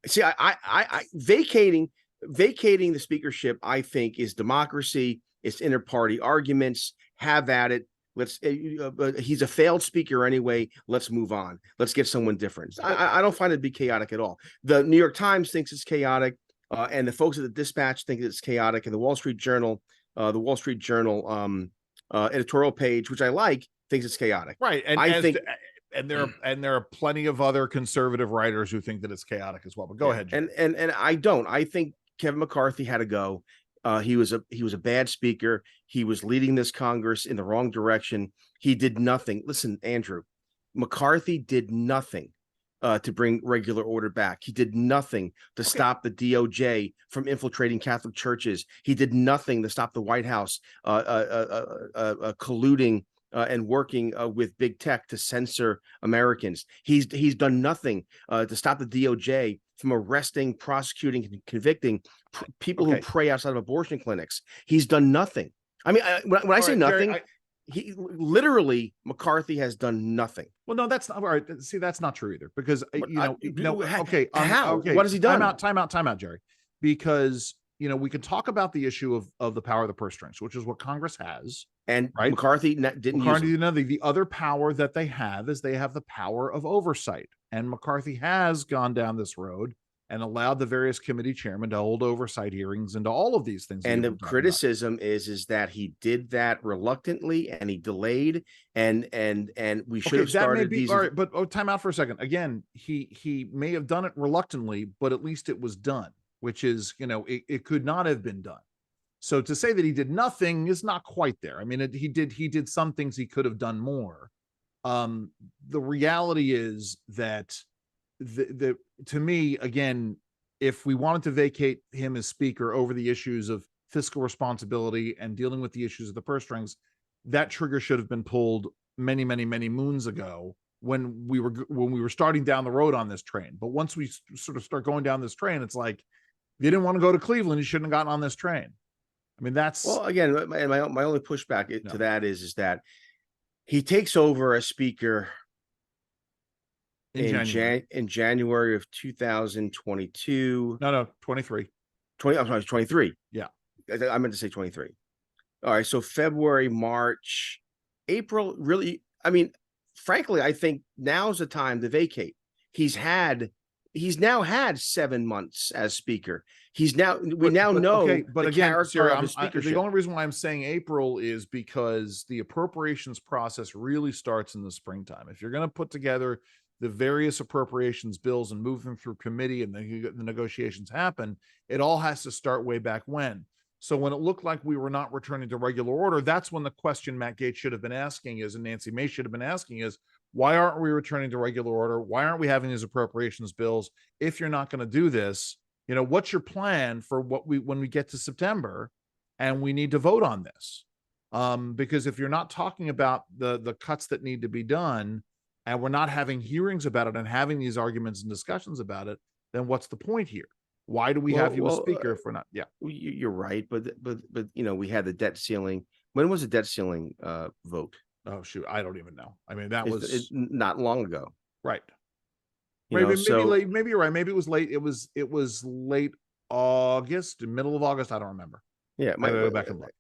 See, I vacating the speakership, I think, is democracy. It's inter-party arguments. Have at it. Let's. He's a failed speaker anyway. Let's move on. Let's get someone different. I don't find it to be chaotic at all. The New York Times thinks it's chaotic, and the folks at the Dispatch think it's chaotic, and the Wall Street Journal, editorial page, which I like, thinks it's chaotic. Right. And I think. And there are plenty of other conservative writers who think that it's chaotic as well. But go ahead, Jim. And I don't. I think Kevin McCarthy had to go. He was a bad speaker. He was leading this Congress in the wrong direction. He did nothing. Listen, Andrew, McCarthy did nothing to bring regular order back. He did nothing to stop the DOJ from infiltrating Catholic churches. He did nothing to stop the White House colluding and working with big tech to censor Americans. He's done nothing to stop the DOJ from arresting, prosecuting, and convicting people who pray outside of abortion clinics. He's done nothing. I mean, when I say nothing, Jerry, he literally, McCarthy has done nothing. Well, no, that's not all right. See, that's not true either, because how? Okay, what has he done? Time out, Jerry. Because we can talk about the issue of the power of the purse strings, which is what Congress has. And right? McCarthy didn't use it. The other power that they have is they have the power of oversight. And McCarthy has gone down this road and allowed the various committee chairmen to hold oversight hearings into all of these things. And the criticism is that he did that reluctantly and he delayed and we should have started these. All right, but time out for a second. Again, he may have done it reluctantly, but at least it was done, which is, it could not have been done. So to say that he did nothing is not quite there. I mean, he did some things he could have done more. The reality is that to me, again, if we wanted to vacate him as speaker over the issues of fiscal responsibility and dealing with the issues of the purse strings, that trigger should have been pulled many, many, many moons ago when we were starting down the road on this train. But once we sort of start going down this train, it's like, if you didn't want to go to Cleveland, you shouldn't have gotten on this train. I mean, that's again, my only pushback to that is that he takes over as speaker in January of 2022. No, 23. I'm sorry, 23. Yeah. I meant to say 23. All right. So February, March, April, really, I mean, frankly, I think now's the time to vacate. He's now had 7 months as speaker. We now know but the again, character of his speakership. The only reason why I'm saying April is because the appropriations process really starts in the springtime. If you're going to put together the various appropriations bills and move them through committee and the negotiations happen, it all has to start way back when. So when it looked like we were not returning to regular order, that's when the question Matt Gaetz should have been asking is, and Nancy Mace should have been asking is, why aren't we returning to regular order? Why aren't we having these appropriations bills? If you're not going to do this, what's your plan for when we get to September and we need to vote on this? Because if you're not talking about the cuts that need to be done and we're not having hearings about it and having these arguments and discussions about it, then what's the point here? Why do we have you as speaker if we're not? Yeah, you're right. But we had the debt ceiling. When was the debt ceiling vote? Oh, shoot. I don't even know. I mean, that was not long ago. Right. Maybe you're right. Maybe it was late. It was late August, middle of August. I don't remember. Yeah. I go back and look.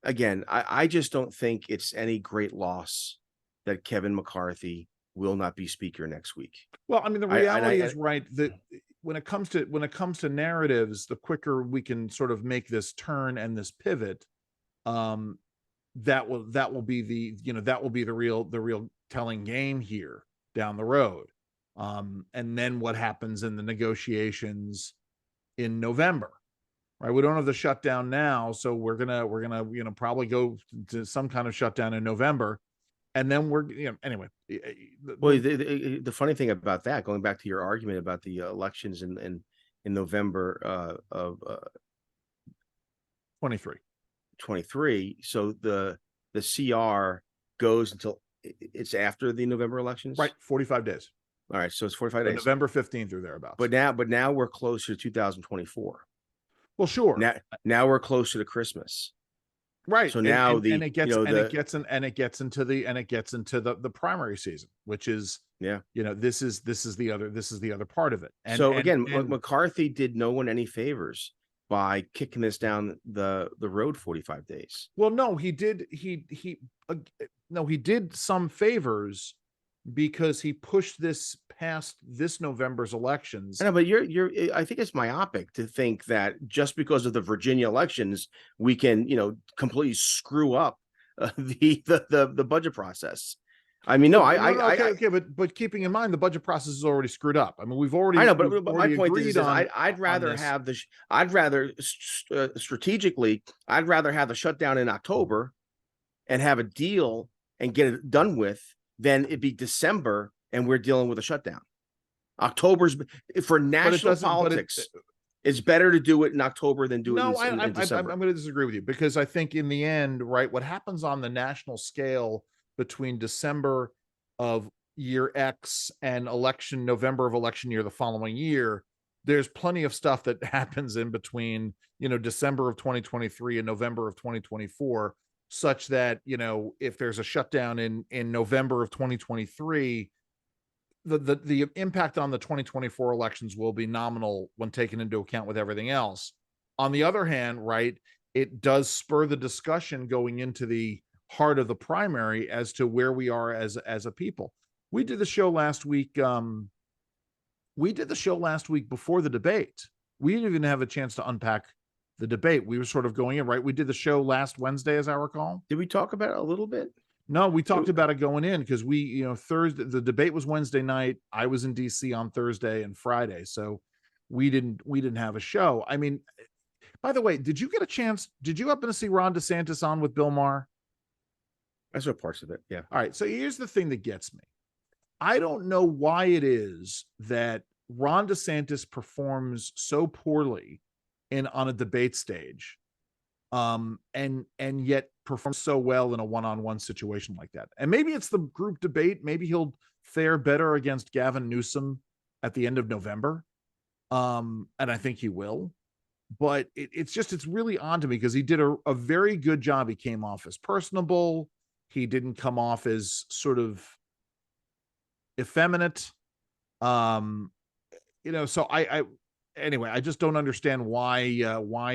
Again, I just don't think it's any great loss that Kevin McCarthy will not be speaker next week. Well, I mean, the reality is right that when it comes to narratives, the quicker we can sort of make this turn and this pivot, that will be the real telling game here down the road. And then what happens in the negotiations in November, right? We don't have the shutdown now, so we're gonna probably go to some kind of shutdown in November, and then anyway. Well, the funny thing about that, going back to your argument about the elections in November of 23. So the CR goes until it's after the November elections, right? 45 days. All right, so it's 45 So days. November 15th or thereabouts. But now we're closer to 2024. Well, sure. Now we're closer to Christmas. Right. So now and it gets into the primary season, which is, this is the other part of it. And McCarthy did no one any favors by kicking this down the road 45 days. Well, no, he did some favors because he pushed this past this November's elections. I know, but I think it's myopic to think that just because of the Virginia elections, we can, completely screw up the budget process. I mean, but keeping in mind the budget process is already screwed up. I mean, we've already. I know, but my point is I'd rather strategically, I'd rather have the shutdown in October and have a deal and get it done with than it be December and we're dealing with a shutdown. October's for national politics. It's better to do it in October than do it in December. I'm going to disagree with you because I think in the end, right, what happens on the national scale between December of year X and November of election year the following year, there's plenty of stuff that happens in between, December of 2023 and November of 2024, such that, if there's a shutdown in November of 2023, the impact on the 2024 elections will be nominal when taken into account with everything else. On the other hand, right, it does spur the discussion going into the heart of the primary as to where we are as a people. We did the show last week. Before the debate. We didn't even have a chance to unpack the debate. We were sort of going in, right? We did the show last Wednesday, as I recall. Did we talk about it a little bit? No, we talked about it going in because Thursday, the debate was Wednesday night. I was in DC on Thursday and Friday. So we didn't have a show. I mean, by the way, did you happen to see Ron DeSantis on with Bill Maher? I saw parts of it. Yeah. All right. So here's the thing that gets me. I don't know why it is that Ron DeSantis performs so poorly on a debate stage, and yet performs so well in a one-on-one situation like that. And maybe it's the group debate. Maybe he'll fare better against Gavin Newsom at the end of November. And I think he will. But it's really odd to me because he did a very good job. He came off as personable. He didn't come off as sort of effeminate. So anyway, I just don't understand why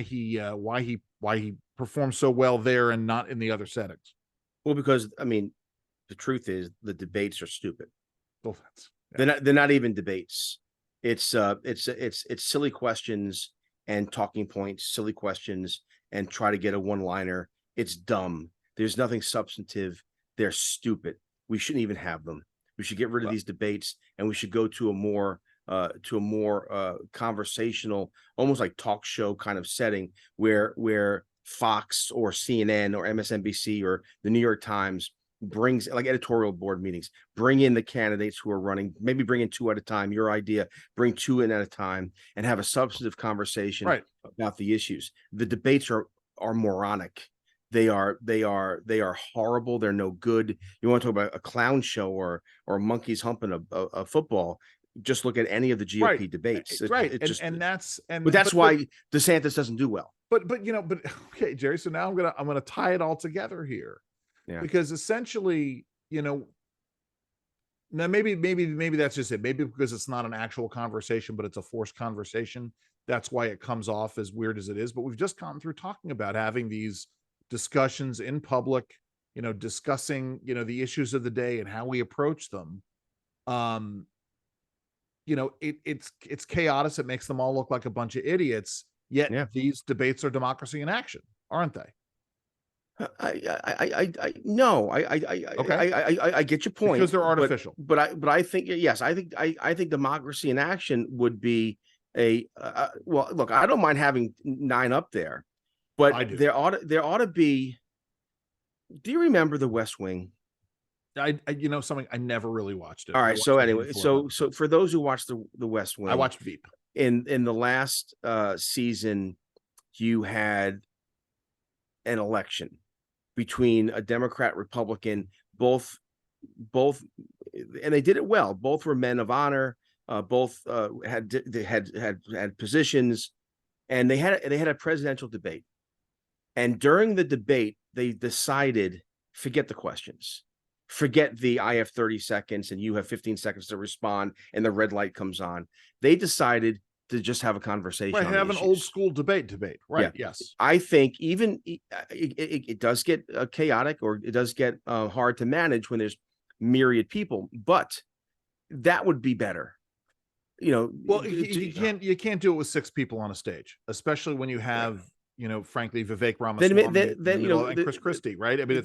he performs so well there and not in the other settings. Well, because I mean, the truth is the debates are stupid. Well, they're not even debates. It's silly questions and talking points, silly questions, and try to get a one-liner. It's dumb. There's nothing substantive. They're stupid. We shouldn't even have them. We should get rid of these debates, and we should go to a more conversational, almost like talk show kind of setting where Fox or CNN or MSNBC or the New York Times brings, like editorial board meetings, bring in the candidates who are running, maybe bring in two at a time, your idea, bring two in at a time, and have a substantive conversation about the issues. The debates are moronic. They are horrible. They're no good. You want to talk about a clown show or monkeys humping a football? Just look at any of the GOP debates. That's why DeSantis doesn't do well. But okay, Jerry. So now I'm gonna tie it all together here, because essentially, now maybe that's just it. Maybe because it's not an actual conversation, but it's a forced conversation. That's why it comes off as weird as it is. But we've just gone through talking about having these discussions in public, discussing, the issues of the day and how we approach them. It's chaos. It makes them all look like a bunch of idiots. Yet these debates are democracy in action, aren't they? I get your point because they're artificial. But I think I think democracy in action would be well. Look, I don't mind having 9 up there, but there ought to be. Do you remember The West Wing? Something I never really watched it. All right. So anyway, so for those who watched the West Wing, I watched Veep. In the last season, you had an election between a Democrat, Republican, both both, and they did it well. Both were men of honor. Both had positions, and they had a presidential debate. And during the debate, they decided, forget the questions, forget the I have 30 seconds and you have 15 seconds to respond, and the red light comes on. They decided to just have a conversation. Right, have an old school debate. Right. Yeah. Yes. I think even it does get chaotic, or it does get hard to manage when there's myriad people, but that would be better. Well, you can't do it with 6 people on a stage, especially when you have, frankly, Vivek Ramaswamy and Chris Christie, right? I mean,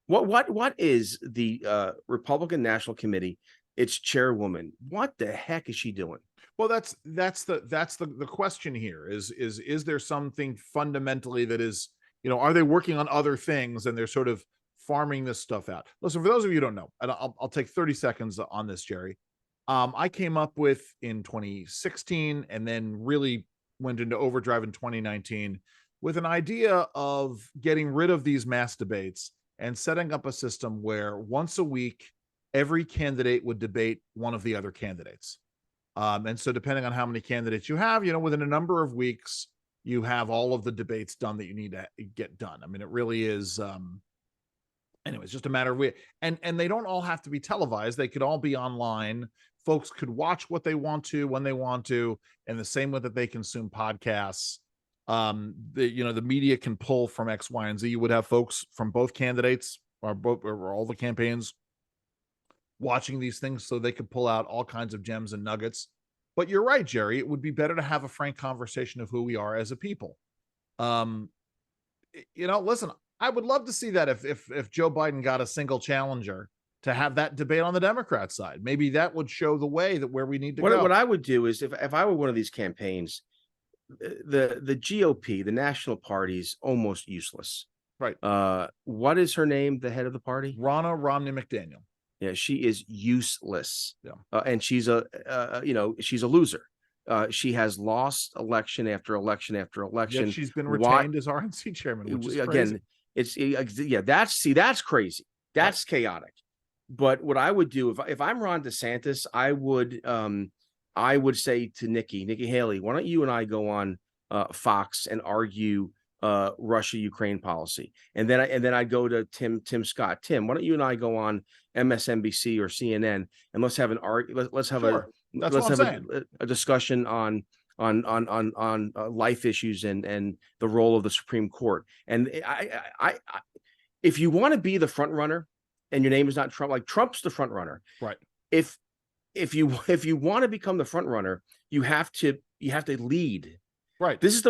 what is the Republican National Committee? Its chairwoman. What the heck is she doing? Well, that's the question here. Is there something fundamentally that is, are they working on other things and they're sort of farming this stuff out? Listen, for those of you who don't know, and I'll take 30 seconds on this, Jerry. I came up with in 2016 and then really went into overdrive in 2019 with an idea of getting rid of these mass debates and setting up a system where once a week, every candidate would debate one of the other candidates. And so depending on how many candidates you have, within a number of weeks, you have all of the debates done that you need to get done. I mean, it really is, anyway, it's just a matter of and they don't all have to be televised. They could all be online. Folks could watch what they want to, when they want to, and the same way that they consume podcasts. The media can pull from X, Y, and Z. You would have folks from both candidates or all the campaigns watching these things, so they could pull out all kinds of gems and nuggets. But you're right, Jerry. It would be better to have a frank conversation of who we are as a people. Listen, I would love to see that if Joe Biden got a single challenger, to have that debate on the Democrat side. Maybe that would show the way that where we need to go. What I would do is, if I were one of these campaigns, the GOP, the national party's almost useless. Right. What is her name? The head of the party? Ronna Romney McDaniel. Yeah, she is useless. Yeah. And she's she's a loser. She has lost election after election after election. Yet she's been retained as RNC chairman, which is crazy. Again, that's crazy. That's chaotic. But what I would do if I'm Ron DeSantis, I would say to Nikki Haley, why don't you and I go on Fox and argue Russia-Ukraine policy, and then I go to Tim Scott. Tim, why don't you and I go on MSNBC or CNN and let's have a discussion on life issues and the role of the Supreme Court. And I if you want to be the front runner and your name is not Trump, like Trump's the front runner, right? If you want to become the front runner, you have to lead. Right. This is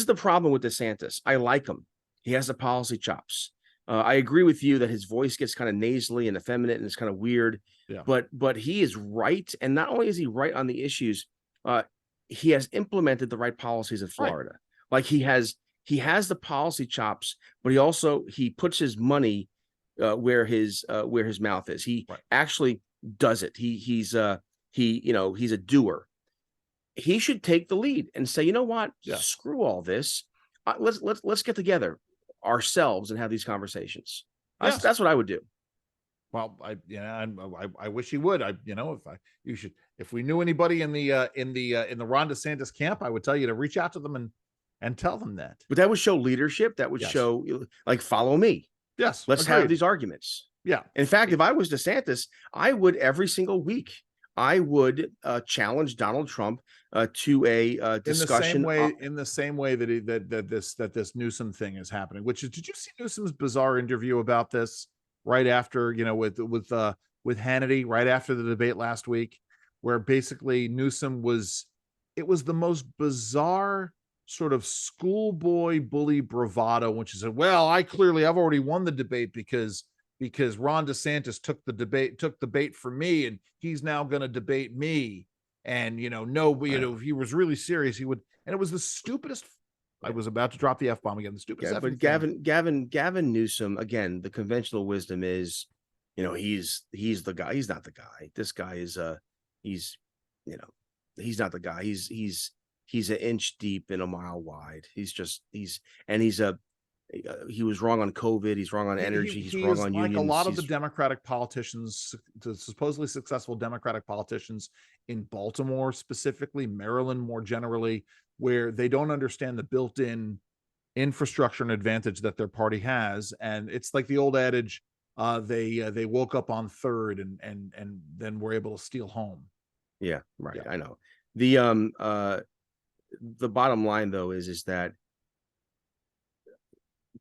the problem with DeSantis. I like him. He has the policy chops. I agree with you that his voice gets kind of nasally and effeminate and it's kind of weird. Yeah. But he is right, and not only is he right on the issues, he has implemented the right policies in Florida. Right. Like he has the policy chops, but he puts his money where his mouth is. He actually does it. He's a doer. He should take the lead and say, you know what? Yeah. Screw all this. Let's get together ourselves and have these conversations. Yes. That's what I would do. Well, I wish he would. If we knew anybody in the Ron DeSantis camp, I would tell you to reach out to them and tell them that. But that would show leadership. That would show, like, follow me. Yes. Let's have these arguments. Yeah. In fact, if I was DeSantis, I would every single week. I would challenge Donald Trump to a discussion in the same way that this Newsom thing is happening. Which is, did you see Newsom's bizarre interview about this right after, with Hannity right after the debate last week, where basically Newsom it was the most bizarre sort of schoolboy bully bravado, which is, well, I've already won the debate because Ron DeSantis took the bait for me, and he's now going to debate me. And, if he was really serious, he would. And it was the stupidest. I was about to drop the F-bomb again. The stupidest. Yeah, but Gavin Newsom, again, the conventional wisdom is, he's the guy. He's not the guy. This guy is he's not the guy. He's an inch deep and a mile wide. He's he was wrong on COVID. He's wrong on energy. He's wrong on like unions. a lot of the Democratic politicians, the supposedly successful Democratic politicians in Baltimore, specifically Maryland, more generally, where they don't understand the built-in infrastructure and advantage that their party has. And it's like the old adage, they woke up on third and then were able to steal home. Yeah, right. Yeah. I know. The bottom line though is that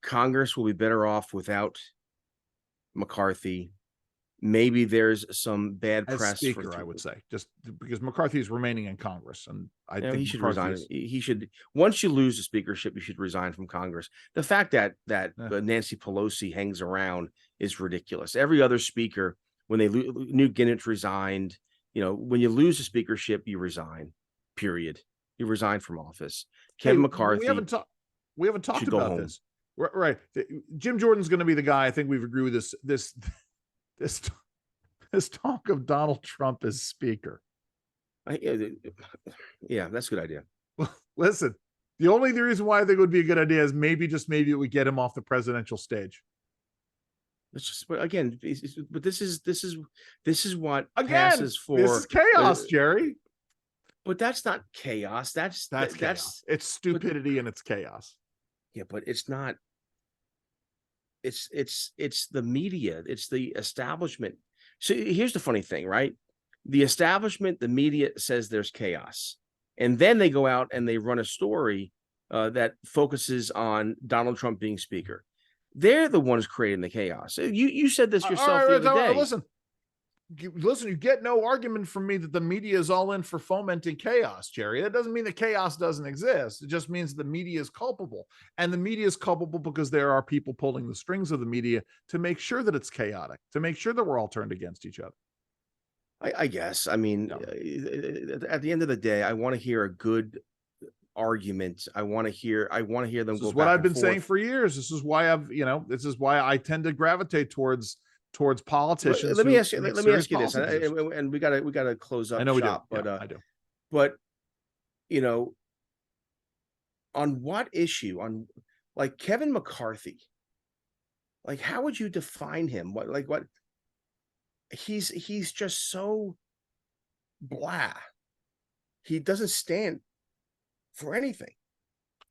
Congress will be better off without McCarthy. Maybe there's some bad As press speaker, I would say, just because McCarthy is remaining in Congress, and I think he should McCarthy resign. He should, once you lose the speakership, you should resign from Congress. The fact that Nancy Pelosi hangs around is ridiculous. Every other speaker, when Newt Gingrich resigned, when you lose the speakership, you resign. Period. You resign from office. Kevin McCarthy. We haven't talked about this. Right. Jim Jordan's going to be the guy. I think we've agreed with this talk of Donald Trump as speaker. Yeah, that's a good idea. Well, listen, the only reason why I think it would be a good idea is maybe it would get him off the presidential stage. It's just, again, but this is what passes for. This is chaos, Jerry. But that's not chaos. That's chaos. It's stupidity and it's chaos. Yeah, but it's not. It's the media. It's the establishment. So here's the funny thing, right? The establishment, the media says there's chaos, and then they go out and they run a story that focuses on Donald Trump being speaker. They're the ones creating the chaos. You said this yourself the other day. Listen, you get no argument from me that the media is all in for fomenting chaos, Jerry. That doesn't mean that chaos doesn't exist. It just means the media is culpable. And the media is culpable because there are people pulling the strings of the media to make sure that it's chaotic, to make sure that we're all turned against each other. I guess. I mean, at the end of the day, I want to hear a good argument. I want to hear them. This is what I've been saying for years. This is why I tend to gravitate towards politicians. Let me ask you this, and we gotta close up. I know shop, we do. I do. But on what issue? On like Kevin McCarthy? Like, how would you define him? What? He's just so blah. He doesn't stand for anything.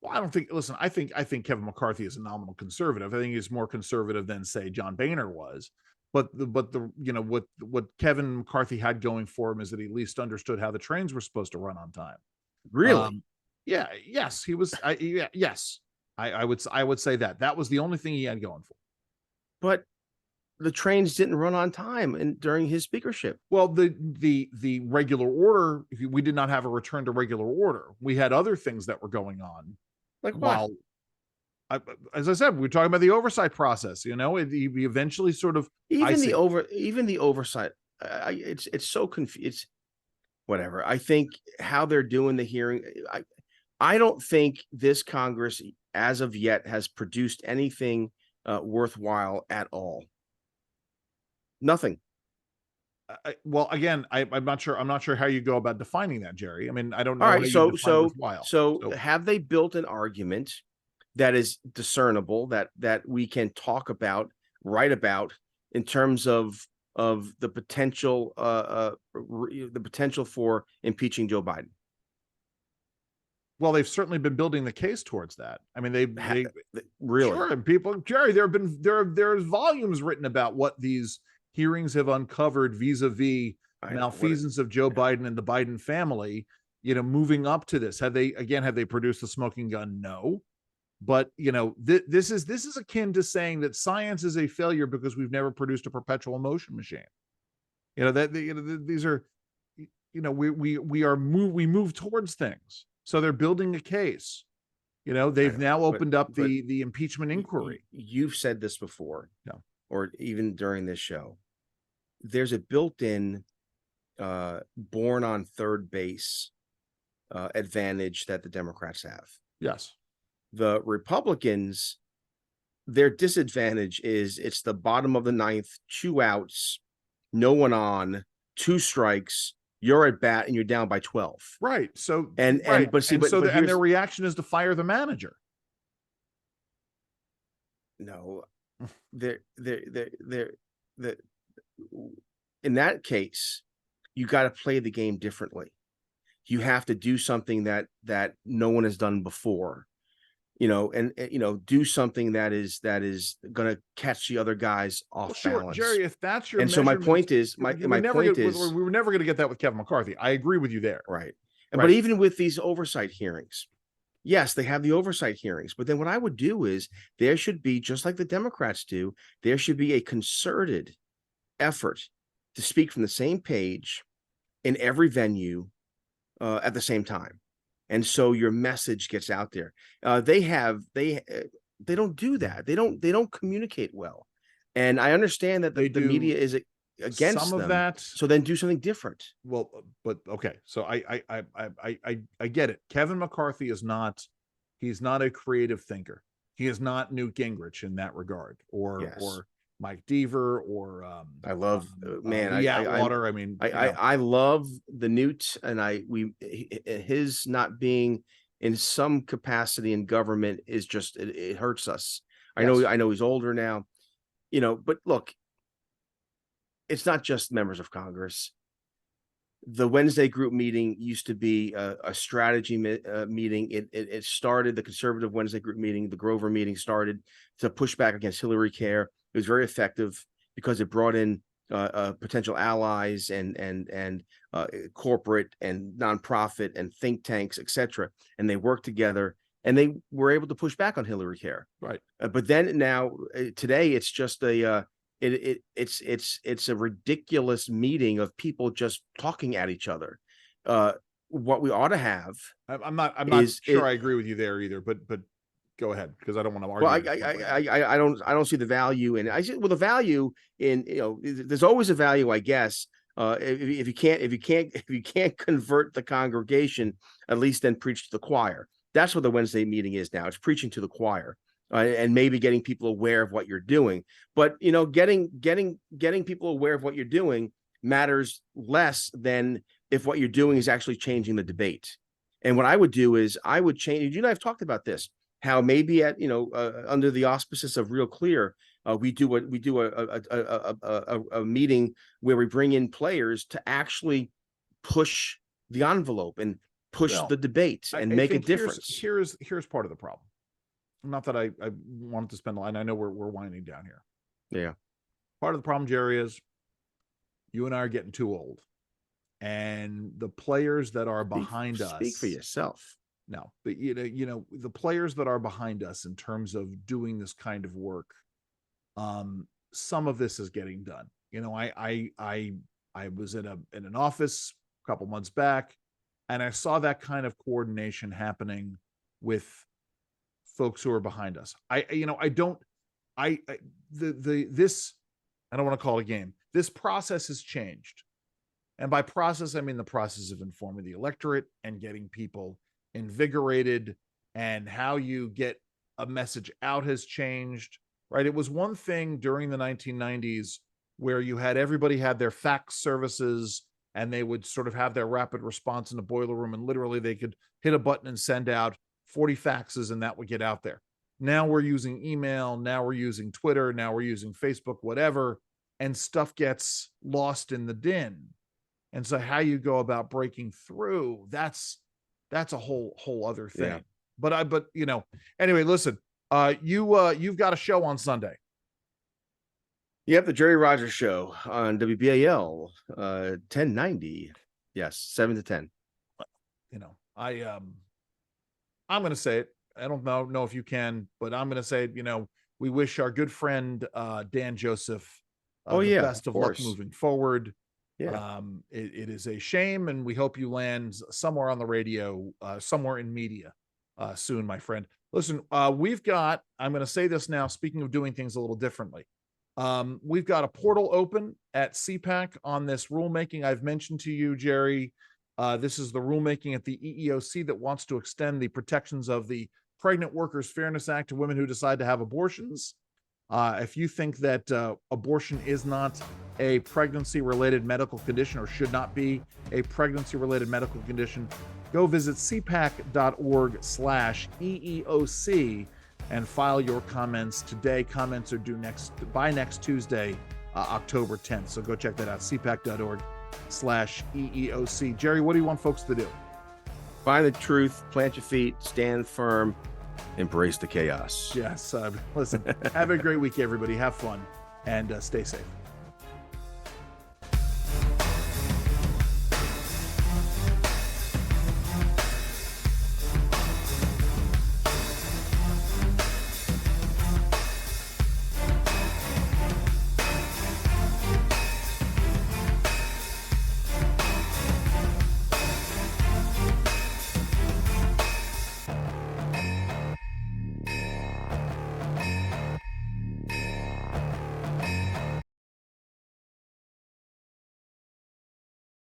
Well, I don't think. Listen, I think Kevin McCarthy is a nominal conservative. I think he's more conservative than, say, John Boehner was. But what Kevin McCarthy had going for him is that he at least understood how the trains were supposed to run on time. Really? Yes, he was. Yes, I would say that was the only thing he had going for. But the trains didn't run on time during his speakership. Well, the regular order, we did not have a return to regular order. We had other things that were going on. Like what? As I said, we were talking about the oversight process. We eventually sort of the oversight. It's so confused. Whatever. I think how they're doing the hearing. I don't think this Congress, as of yet, has produced anything worthwhile at all. Nothing. Well, again, I'm not sure. I'm not sure how you go about defining that, Jerry. I mean, I don't know. All right. So have they built an argument that is discernible, that we can talk about, write about, in terms of the potential for impeaching Joe Biden? Well, they've certainly been building the case towards that. I mean, they really, sure, and people, Jerry, there's volumes written about what these hearings have uncovered vis-a-vis malfeasance of Joe Biden and the Biden family, moving up to this. Have they produced the smoking gun? No. But, this is akin to saying that science is a failure because we've never produced a perpetual motion machine. These are, we move towards things. So they're building a case. They've now opened up the impeachment inquiry. You've said this before, or even during this show. There's a built-in, born on third base advantage that the Democrats have. Yes. The Republicans, their disadvantage is it's the bottom of the ninth, 2 outs, no one on, 2 strikes. You're at bat and you're down by 12. Right. So and their reaction is to fire the manager. No, they're in that case, you got to play the game differently. You have to do something that no one has done before, and do something that is going to catch the other guys off balance. Jerry, if that's your and so my point is, we were never going to get that with Kevin McCarthy. I agree with you there. Right. But even with these oversight hearings, yes, they have the oversight hearings, but then what I would do is there should be, just like the Democrats do, there should be a concerted effort to speak from the same page in every venue at the same time. And so your message gets out there. They don't do that. They don't communicate well. And I understand that the media is against some of that. So then do something different. Well, but okay. So I get it. Kevin McCarthy is not, he's not a creative thinker. He is not Newt Gingrich in that regard, or Mike Deaver, or I love Atwater. I love the Newt, and his not being in some capacity in government is just it hurts us. Yes. I know he's older now, but look, it's not just members of Congress. The Wednesday group meeting used to be a strategy meeting. It started, the conservative Wednesday group meeting, the Grover meeting started to push back against Hillary Care. It was very effective because it brought in potential allies and corporate and nonprofit and think tanks, etc. And they worked together, and they were able to push back on Hillary Care. Right. But then now today, it's just it's a ridiculous meeting of people just talking at each other. What we ought to have. I'm not sure I agree with you there either, but go ahead, because I don't want to argue. Well, I don't see the value in it. I see, well, the value in, there's always a value, I guess. If you can't convert the congregation, at least then preach to the choir. That's what the Wednesday meeting is now. It's preaching to the choir. And maybe getting people aware of what you're doing, but getting people aware of what you're doing matters less than if what you're doing is actually changing the debate. And what I would do is I would change. You and I have talked about this, how maybe at under the auspices of Real Clear, we do a meeting where we bring in players to actually push the envelope and push the debate and make a difference. Here's part of the problem. Not that I wanted to spend a lot. I know we're winding down here. Yeah. Part of the problem, Jerry, is you and I are getting too old, and the players that are behind us. Speak for yourself. No, but the players that are behind us in terms of doing this kind of work, some of this is getting done. I was in an office a couple months back, and I saw that kind of coordination happening with folks who are behind us. I don't want to call it a game. This process has changed. And by process, I mean the process of informing the electorate and getting people invigorated, and how you get a message out has changed, right? It was one thing during the 1990s where you had everybody had their fax services, and they would sort of have their rapid response in the boiler room, and literally they could hit a button and send out 40 faxes, and that would get out there. Now we're using email, now we're using Twitter, now we're using Facebook, whatever, and stuff gets lost in the din. And so how you go about breaking through, that's a whole other thing. Yeah. But anyway, listen, you've got a show on Sunday. Yep, the Jerry Rogers Show on WBAL 1090. Yes, 7 to 10. I'm going to say it. I don't know if you can, but I'm going to say it. We wish our good friend Dan Joseph the best of luck moving forward. Yeah. It is a shame, and we hope you land somewhere on the radio, somewhere in media soon, my friend. Listen, I'm going to say this now, speaking of doing things a little differently. We've got a portal open at CPAC on this rulemaking I've mentioned to you, Jerry. This is the rulemaking at the EEOC that wants to extend the protections of the Pregnant Workers Fairness Act to women who decide to have abortions. If you think that abortion is not a pregnancy-related medical condition, or should not be a pregnancy-related medical condition, go visit cpac.org/EEOC and file your comments today. Comments are due by next Tuesday, October 10th. So go check that out, cpac.org/EEOC. Jerry, what do you want folks to do? Find the truth, plant your feet, stand firm, embrace the chaos. Yes. Listen, have a great week, everybody. Have fun and stay safe.